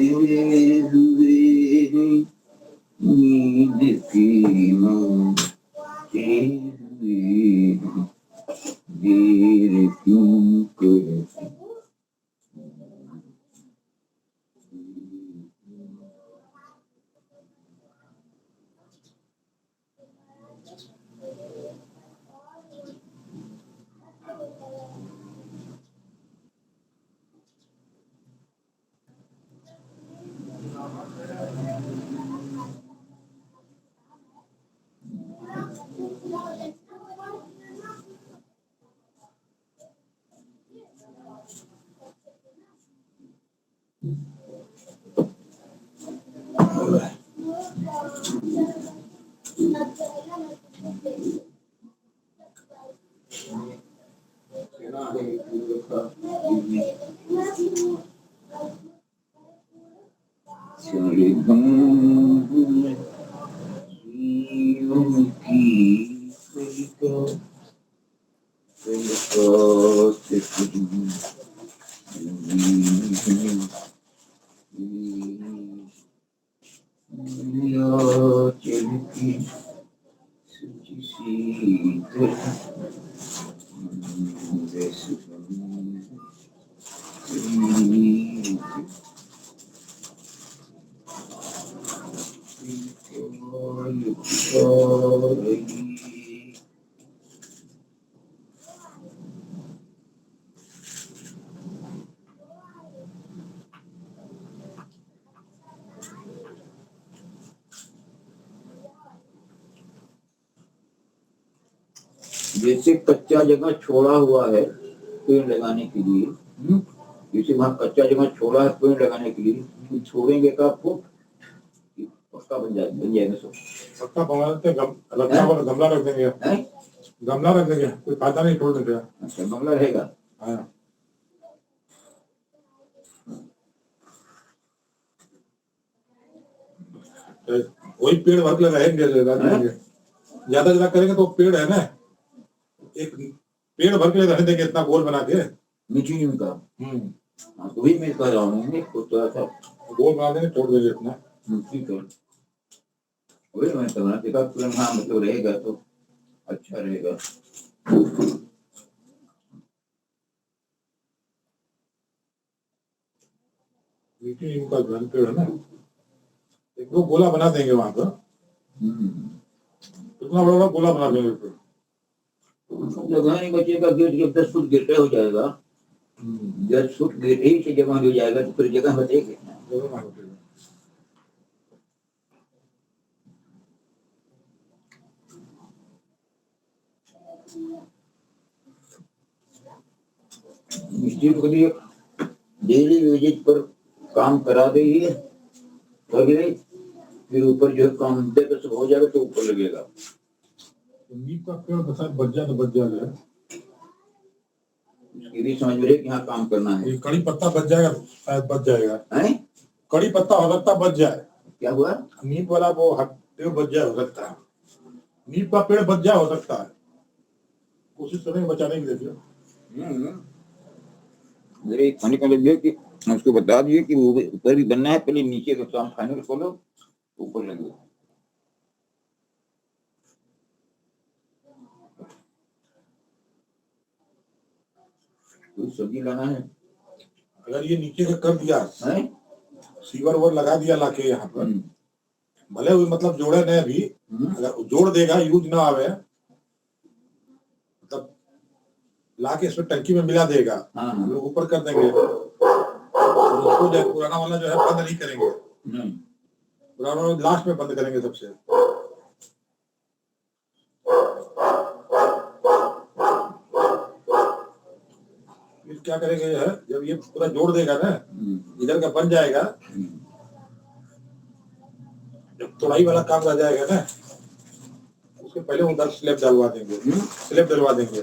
हुए हैं नींद की मांगते हुए हैं, देर क्यों करते जैसे कच्चा जगह छोड़ा हुआ है पेड़ लगाने के लिए, जैसे वहाँ कच्चा जगह छोड़ा है पेड़ लगाने के लिए, तो छोड़ेंगे का फुट पक्का बन जाएगा सब। पक्का बना देते, रखना वाला गमला रख देंगे, हैं? गमला रख देंगे, कोई फायदा नहीं, छोड़ देंगे। अच्छा गमला रहेगा। हाँ। वही पेड़ भर के रहेंगे, ज्यादा ज्यादा करेंगे तो पेड़ है ना, एक पेड़ भर के रहने देंगे इतना गोल बना के। मीठी नीम का। हाँ तो वही मैं कह रहा हूँ, थोड़ा सा गोल बना देंगे, छोड़ देंगे इतना। ठीक है, वही मैं कह रहा हूँ, देखा तुरंत हाँ मतलब रहेगा तो अच्छा रहेगा। मीठी नीम का घन पेड़ है ना, एक दो गोला बना देंगे वहां पर, इतना बड़ा बड़ा गोला बना देंगे पेड़। जगह नहीं बचेगा, गेट जब 10 फुट गेट हो जाएगा, 10 फुट गेट ही से जगह हो जाएगा तो फिर जगह बचेगी। मिस्त्री को भी डेली वेजेज पर काम करा देगी, अगले फिर ऊपर जो है काम देकर सब हो जाएगा तो ऊपर लगेगा। नीम का पेड़ बस बच जाए तो बच जाएगा, उसकी भी समझ में रहे कि हाँ काम करना है। ये कड़ी पत्ता बच जाएगा, शायद बच जाएगा। हैं? कड़ी पत्ता हो सकता बच जाए, क्या हुआ? नीम वाला वो पेड़ बच जाए, हो सकता है नीम का पेड़ बच जाए, हो सकता है, कोशिश करेंगे बचाने की। देखिए मेरे एक खाने का लग गया कि उसको बता दिए कि वो ऊपर भी बनना है, पहले नीचे का काम फाइनल कर लो, ऊपर लगे। कोई सब्जी लाना है, अगर ये नीचे का कर दिया हैं? सीवर वर लगा दिया लाके यहाँ पर, भले वो मतलब जोड़े नहीं अभी, अगर जोड़ देगा यूज ना आवे, मतलब लाके इसमें टंकी में मिला देगा, हम लोग ऊपर कर देंगे, उसको जो पुराना वाला जो है बंद नहीं करेंगे, पुराना वाला लास्ट में बंद करेंगे सबसे। फिर क्या करेंगे है, जब ये पूरा जोड़ देगा ना, इधर का बन जाएगा, जब तोड़ाई वाला काम रह जाएगा ना, उसके पहले उधर स्लैब डलवा देंगे, स्लैब डलवा देंगे।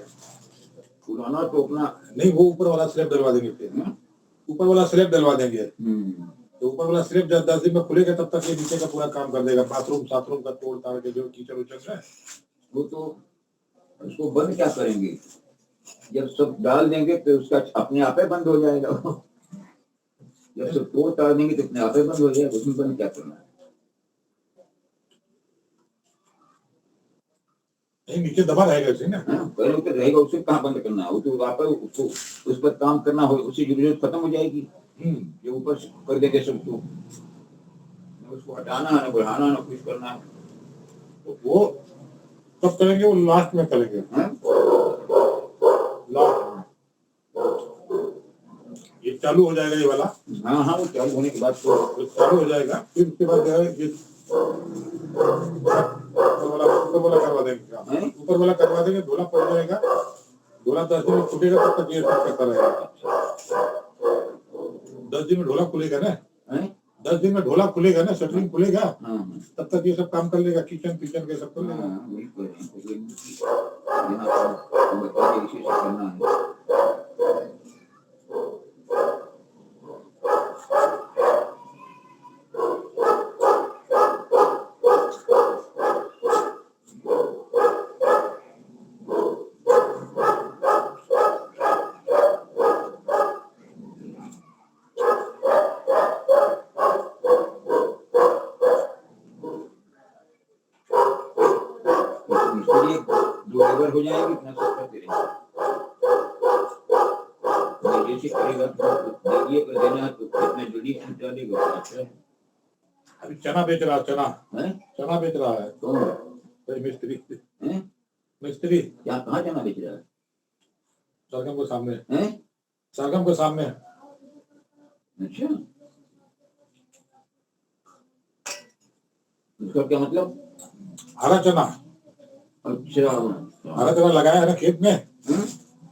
पुराना टोकना नहीं, वो ऊपर वाला स्लैब डलवा देंगे, फिर ऊपर वाला स्लैब डलवा देंगे, तो ऊपर वाला स्लैब जब 10 दिन में खुलेगा तब तक ये नीचे का पूरा काम कर देगा, बाथरूम साथरूम का तोड़ ताड़ के जो कीचड़ उचड़ है वो तो उसको बंद क्या करेंगे, जब सब डाल देंगे तो उसका अपने आप ही बंद हो जाएगा। जब सब तोड़ ताड़ देंगे तो अपने आप ही बंद हो जाएगा, उसमें बंद क्या करना है। नहीं, नीचे दबा रहेगा इसे ना, पहले तो रहेगा, उसे कहाँ बंद करना है, वो तो आप उसको उस पर काम करना हो, उसकी जरूरत खत्म हो जाएगी। जो ऊपर कर देंगे सबको, उसको हटाना है, ना बढ़ाना, ना कुछ करना है, तो वो कब करेंगे, वो लास्ट में करेंगे, लास्ट में ये चालू हो जाएगा ये वाला। हाँ हाँ, वो चालू होने के बाद तो चालू हो जाएगा, फिर उसके बाद जो है ये ऊपर वाला करवा देंगे, ऊपर वाला करवा देंगे, धोला पड़ जाएगा, धोला 10 दिन में छूटेगा, तब तक ये सब करता रहेगा। 10 दिन में ढोला खुलेगा ना, 10 दिन में ढोला खुलेगा ना, शटरिंग खुलेगा, तब तक ये सब काम कर लेगा, किचन किचन के सब कर लेगा। हो जाएगी, इतना सस्ता करेंगे, जैसे करेगा तो ये कर देना, तो इतना जल्दी छूट जाएगा। अच्छा अभी चना बेच रहा, चना है, चना बेच रहा है, कौन मिस्त्री, है? मिस्त्री क्या कहाँ चना बेच रहा है? सरगम के सामने, हैं? सरगम के सामने। अच्छा, उसका क्या मतलब? हरा चना, अच्छा। हरा चना लगाया है ना खेत में, हम्म?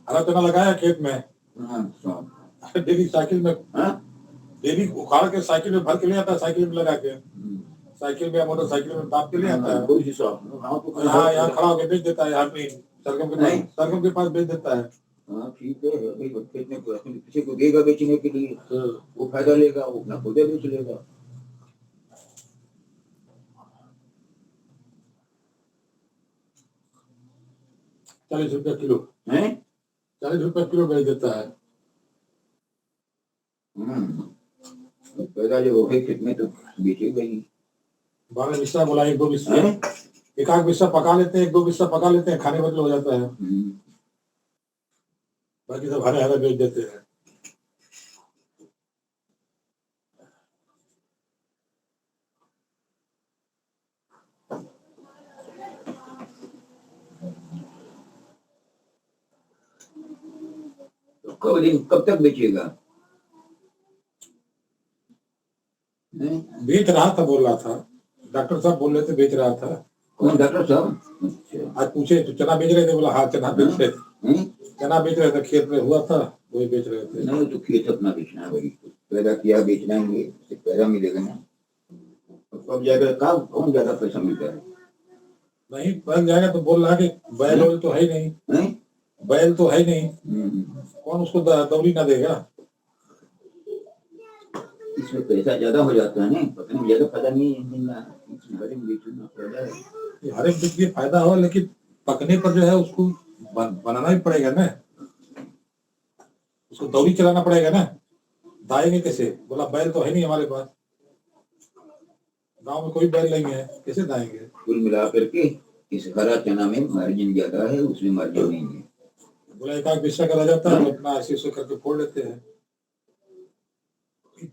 हरा चना लगाया है खेत में, अच्छा। डेली साइकिल में, हाँ? डेली उखाड़ के साइकिल में भर के ले आता है, साइकिल में लगा के, साइकिल में या मोटरसाइकिल में दाप के ले आता है। कोई हिसाब हाँ तो यहाँ खड़ा होकर बेच देता है, यहाँ पे सरगम के पास, सरगम के पास बेच देता है। हाँ ठीक है भाई, खेत में किसी को देगा बेचने के लिए, वो फायदा लेगा, वो अपना खुद बेच लेगा। 40 रुपया किलो है 40 रुपया किलो बेच देता है। पैदा जो हो गए खेत में तो बेचेगा ही। 12 बिस्सा बोला, 1-2 बिस्सा, एक आध बिस्सा पका लेते हैं, 1-2 बिस्सा पका लेते हैं, खाने बदल हो जाता है, बाकी सब हरे हरे बेच देते हैं। तो कब तक बेचेगा? बेच रहा था, बोल रहा था, डॉक्टर साहब बोल रहे थे बेच रहा था। कौन डॉक्टर साहब? अच्छा। आज पूछे तो चना बेच रहे थे, बोला हाँ चना बेच रहे थे, चना बेच रहे थे, खेत में हुआ था वही बेच रहे थे। नहीं तो खेत अपना बेचना है भाई, पैदा किया बेचना है, पैदा मिलेगा ना। कब जाएगा, कब कौन ज्यादा पैसा मिलता है? नहीं बन जाएगा तो बोल रहा कि बैल वैल तो है ही नहीं, बैल तो है ही नहीं, कौन उसको दौड़ी ना देगा। इसमें पैसा ज्यादा हो जाता है ना, पता नहीं ज्यादा फायदा नहीं मिल रहा है, हर एक बेचना फायदा है, हर एक चीज फायदा हो, लेकिन पकने पर जो है उसको बनाना ही पड़ेगा ना, उसको दौड़ी चलाना पड़ेगा ना, दाएंगे कैसे? बोला बैल तो है नहीं हमारे पास, गांव में कोई बैल नहीं है, कैसे दाएंगे? कुल मिला करके इस हरा चना में मार्जिन ज्यादा है, उसमें मार्जिन नहीं है। बोला एक आध बिस्सा का रह जाता है, अपना ऐसे करके फोड़ लेते हैं,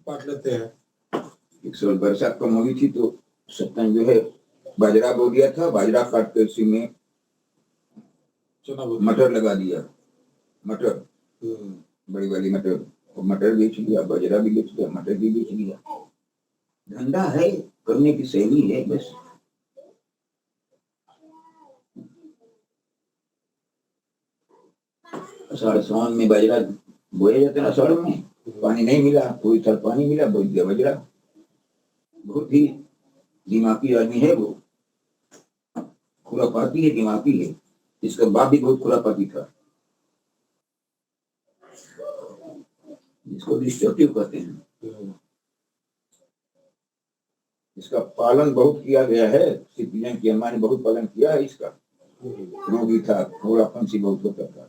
पाट लेते हैं। एक साल बरसात कम हो गई थी तो सत्तन जो है बाजरा बो दिया था, बाजरा काट के उसी में मटर लगा दिया, मटर बड़ी वाली मटर, और मटर बेच लिया, बाजरा भी बेच लिया, मटर भी बेच लिया। धंधा है, करने की शैली है बस। आषाढ़ सावन में बाजरा बोया जाता है, आषाढ़ में पानी नहीं मिला, कोई साल पानी मिला, बो दिया बाजरा। बहुत ही दिमागी आदमी है वो, खुरापाती है, दिमागी है। इसका बाप भी बहुत खुरापाती था, इसको डिस्ट्रक्टिव कहते हैं। इसका पालन बहुत किया गया है, सिटीजन की अम्मा ने बहुत पालन किया है इसका, रोगी था, थोड़ा पंछी बहुत होता था।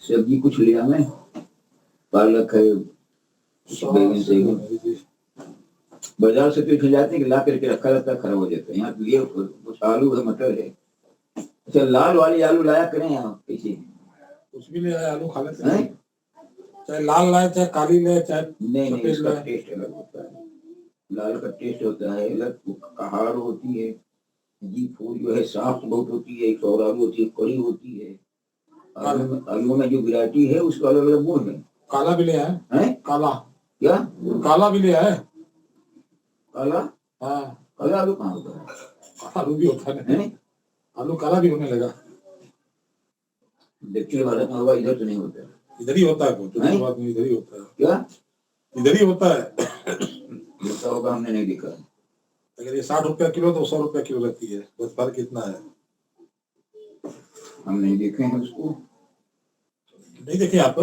सब्जी कुछ लिया मैं, पालक है, बैगन से बाजार से तो जाते हैं, ला करके रखा रहता है, खराब हो जाता है। यहाँ तो ये कुछ आलू है, मटर है। अच्छा लाल वाली आलू लाया करें आप कैसे? कुछ भी ले आए, आलू खा लेते हैं, चाहे लाल लाए चाहे काली ले, चाहे नहीं, इसका टेस्ट अलग होता है, लाल का टेस्ट होता है अलग, कहाड़ होती है, जी फूल जो है साफ बहुत होती है, एक और आलू होती है, कड़ी होती है। आलू में जो वैरायटी है उसका अलग अलग गुण है। काला भी ले आए हैं? काला क्या? काला भी ले आए? काला? हाँ, काला आलू कहाँ होता है? आलू भी होता है, आलू काला भी होने लगा। दक्षिण भारत में होगा, इधर तो नहीं होता है, इधर ही होता है, बात नहीं, इधर ही होता है। क्या इधर ही होता है? होता होगा, हमने नहीं देखा। अगर ये 60 रुपया किलो तो 100 रुपया किलो रहती है, बस फर्क इतना है। हम नहीं देखे हैं उसको। नहीं देखे आप?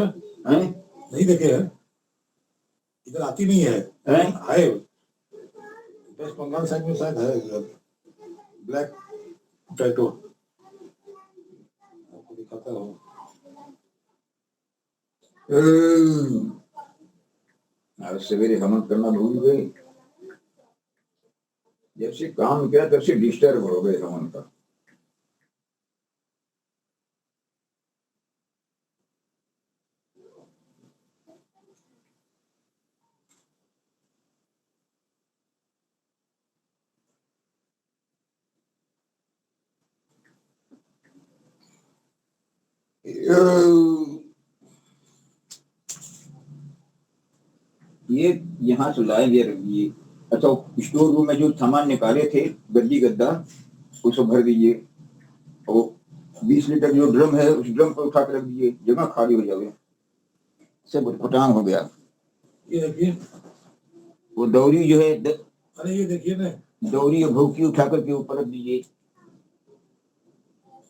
नहीं देखे हैं, इधर आती नहीं है, है वेस्ट बंगाल साइड में शायद है, ब्लैक पोटैटो आपको दिखाता हूँ। आज सवेरे हम करना भूल गए, जब से काम किया तब से डिस्टर्ब हो गए हमन का। ये यहाँ से लाए ये रखिए। अच्छा, स्टोर रूम में जो सामान निकाले थे, गद्दी गद्दा, उसको भर दीजिए। और 20 लीटर जो ड्रम है, उस ड्रम को उठा कर रख दीजिए, जगह खाली हो जाए। सब उटपटांग हो गया। ये देखिए, वो दौरी जो है अरे ये देखिए ना, दौरी और भौकी उठा करके ऊपर रख दीजिए।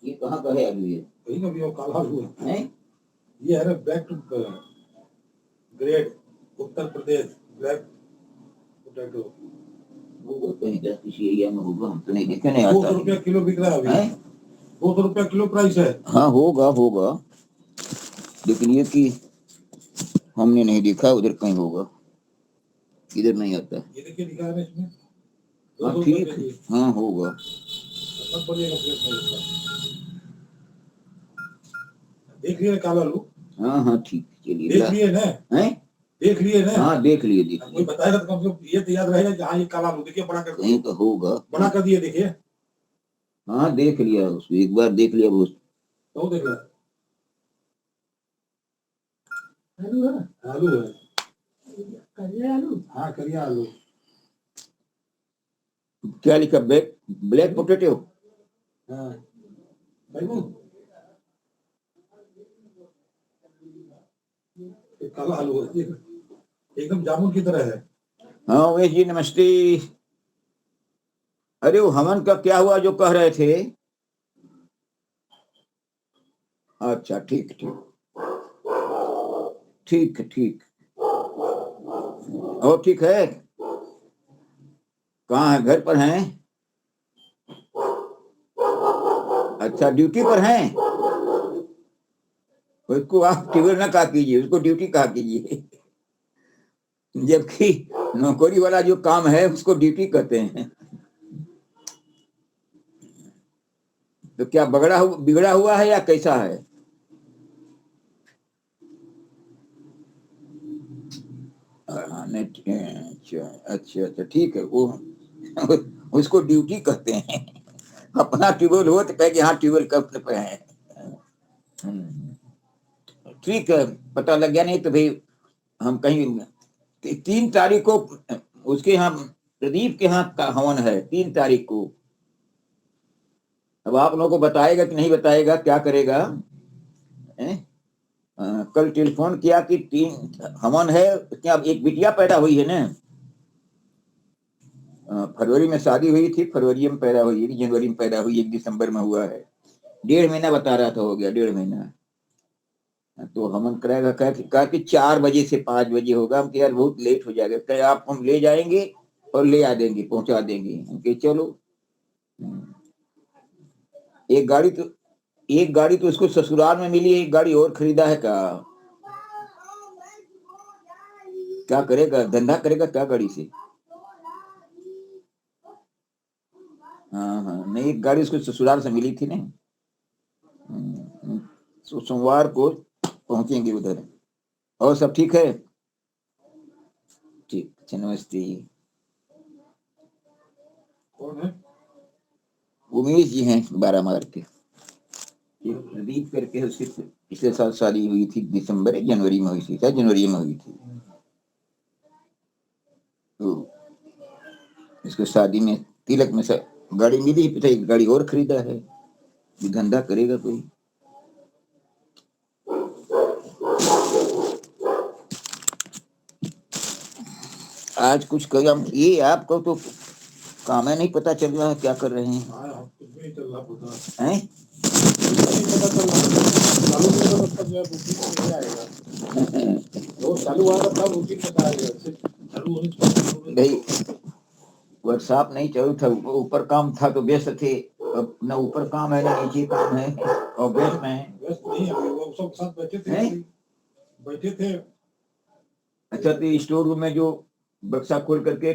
ये कहाँ का है अभी? ये कहीं का भी वो काला आलू है। हैं? ये है ना back to grade Uttar Pradesh black potato. वो कहीं का किसी एरिया में होगा, हम तो नहीं देखे, नहीं 200 आता। रुपया किलो बिक रहा है अभी। हैं? 200 रुपया किलो प्राइस है। हाँ होगा होगा, लेकिन ये कि हमने नहीं देखा, उधर कहीं होगा, इधर नहीं आता। ये देखिए लिखा है ना इसमें। हाँ 200 ठीक रुपया है, केजी। हाँ होगा। सब बढ़िया प्लेट में इसका। देख लिए काला आलू? हाँ हाँ ठीक, चलिए। देख लिए ना? हैं? देख लिए ना? हाँ देख लिए, देख कोई लिए। बताएगा तो कम से कम ये तो याद रहेगा कि हाँ ये काला आलू। देखिए बड़ा कर दिए, कहीं तो होगा। बड़ा कर दिए देखिए। हाँ देख लिया, उसको एक बार देख लिया वो। तो देख लो, आलू है, आलू है, करिया आलू। हाँ करिया आलू। क्या लिखा? Black potato. हाँ भाई, ये काला आलू है, एकदम जामुन की तरह है। हाँ उमेश जी नमस्ते। अरे वो हमन का क्या हुआ जो कह रहे थे? अच्छा ठीक ठीक ठीक ठीक। और ठीक है? कहाँ है? घर पर हैं? अच्छा ड्यूटी पर हैं? उसको आप टेबल ना कहा कीजिए, उसको ड्यूटी कहा कीजिए। जबकि नौकरी वाला जो काम है उसको ड्यूटी कहते हैं। तो क्या बिगड़ा हुआ है या कैसा है? अच्छा अच्छा ठीक है, वो उसको ड्यूटी कहते हैं। अपना ट्यूबवेल हो तो कहे कि हाँ ट्यूबवेल कब पे है। ठीक है, पता लग गया। नहीं तो भाई हम कहीं 3 तारीख को उसके यहाँ प्रदीप के यहाँ का हवन है, 3 तारीख को। अब आप लोगों को बताएगा कि नहीं बताएगा, क्या करेगा? कल टेलीफोन किया कि 3 हवन है, क्या एक बिटिया पैदा हुई है ना। फरवरी में शादी हुई थी, फरवरी में पैदा हुई, एक जनवरी में पैदा हुई, 1 दिसंबर में हुआ है। 1.5 महीना बता रहा था, हो गया 1.5 महीना। तो हमन कराएगा, कहा कि 4 बजे से 5 बजे होगा। हम यार बहुत लेट हो जाएगा। कहे आप हम ले जाएंगे और ले आ देंगे, पहुंचा देंगे। हम चलो। एक गाड़ी तो उसको ससुराल में मिली, एक गाड़ी और खरीदा है। क्या करेगा? धंधा करेगा क्या गाड़ी से? हाँ हाँ, नहीं एक गाड़ी उसको ससुराल से मिली थी ना। तो सोमवार को पहुंचेंगे उधर। और सब ठीक है? ठीक, अच्छा नमस्ते। कौन है? उमेश जी हैं, 12 मार्च के। प्रदीप करके उसकी पिछले साल शादी हुई थी, दिसंबर जनवरी में हुई थी, क्या जनवरी में हुई थी। तो इसको शादी में तिलक में गाड़ी मिली, पिता एक गाड़ी और खरीदा है। धंधा करेगा कोई। आज कुछ काम ये आपको तो काम है, नहीं पता चल रहा है क्या कर रहे हैं। कुछ भी नहीं चल रहा, पता हैं? नहीं पता चल रहा। चालू नहीं होगा तब जो बुकिंग नहीं आएगा। वो चालू हुआ तब बुकिंग बता आएगा। चालू होने से भाई व्हाट्सएप नहीं चालू था, ऊपर काम था तो व्यस्त थे। अब न ऊपर काम है न नीचे काम है, और व्यस्त में व्यस्त नहीं है। वो सब साथ बैठे थे। अच्छा तो स्टोर रूम में जो बक्सा खोल करके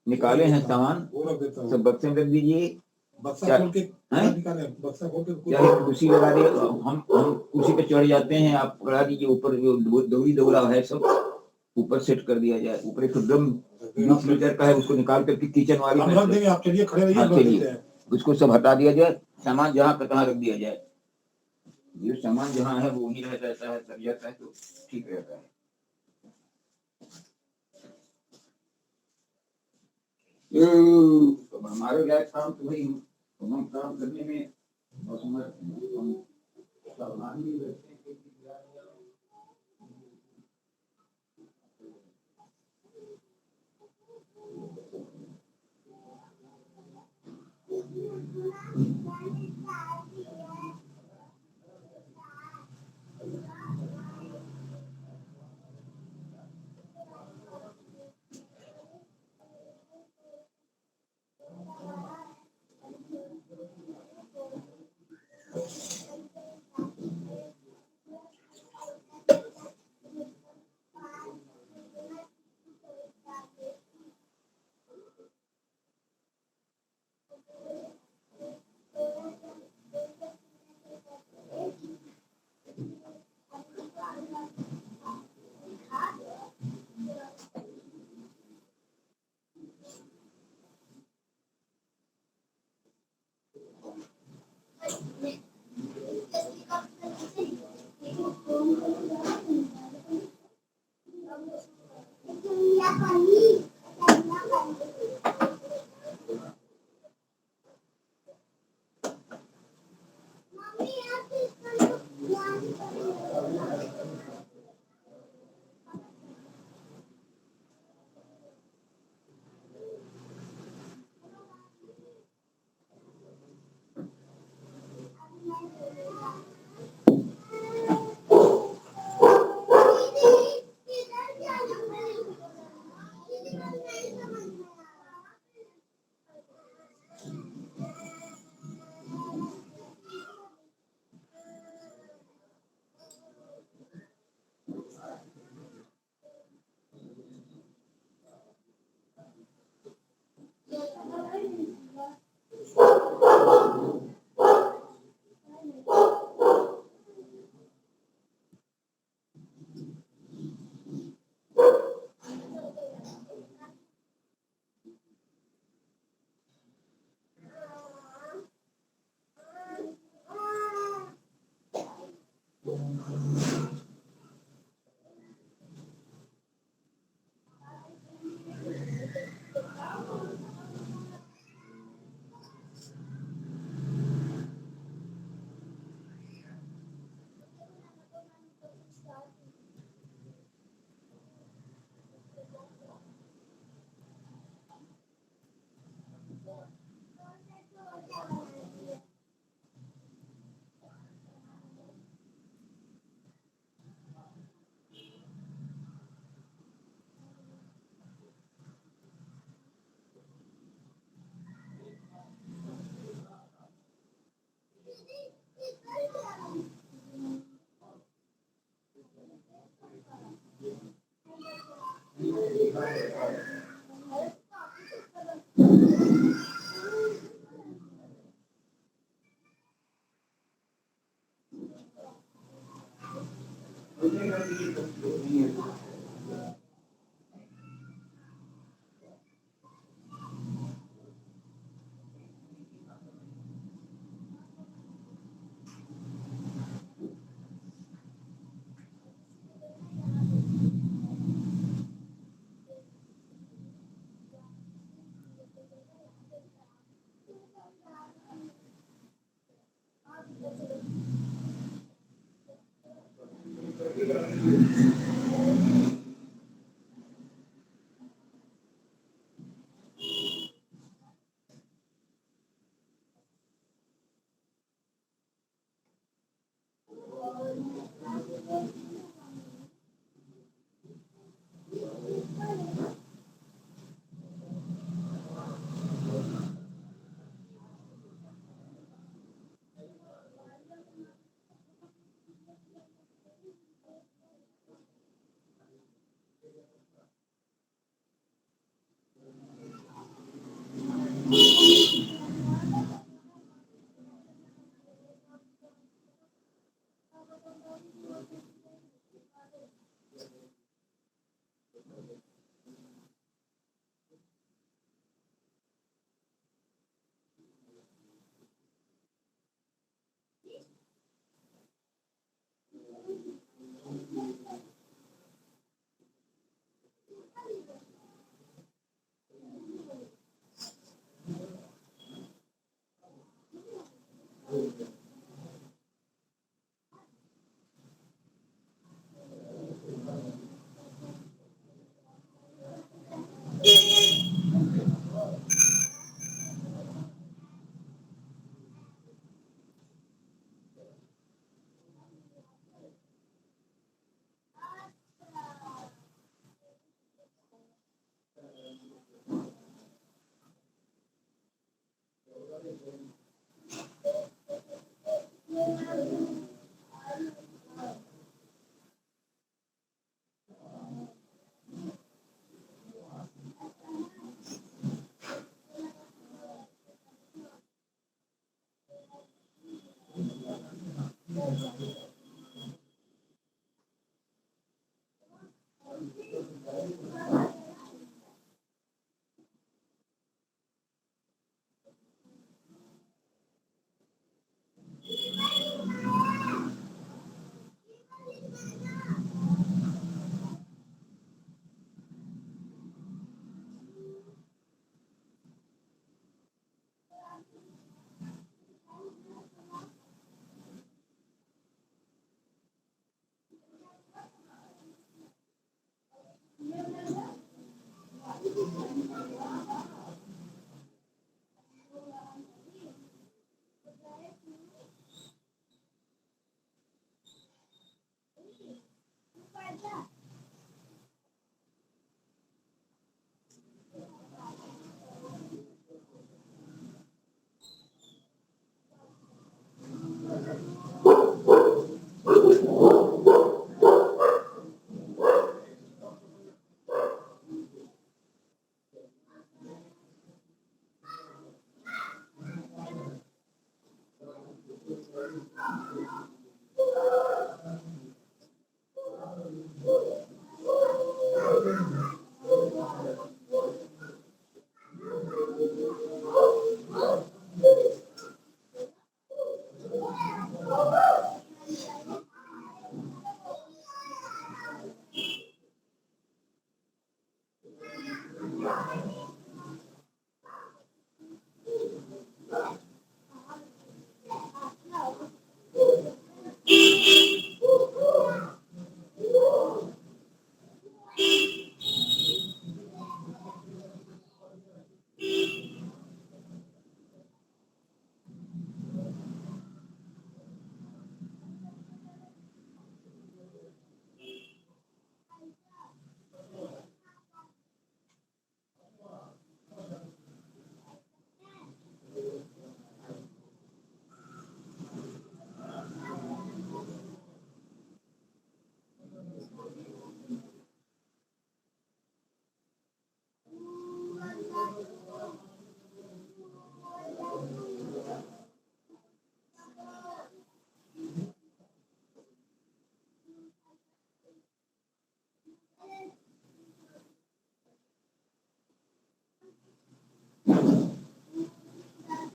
निकाले हैं सामान, वो रख देता हूँ। सब बक्से में रख दीजिए। बक्सा खोल के निकाले, बक्सा खोल के क्या कुर्सी लगा दे, हम कुर्सी पे चढ़ जाते हैं, आप पकड़ा दीजिए। ऊपर जो दौड़ी दौड़ा है सब ऊपर सेट कर दिया जाए। ऊपर एक ड्रम 20 लीटर का है, उसको निकाल करके किचन वाली हम रख देंगे। आप चलिए खड़े रहिए, हाँ, चलिए उसको सब हटा दिया जाए, सामान जहाँ का तहाँ रख दिया जाए। जो सामान जहाँ है वो वहीं रह जाता है, तब जाता है तो ठीक रहता है। तो हमारे लायक काम तो भाई हम काम करने में असमर्थ हैं। हम सावधानी नहीं रखते हैं कि है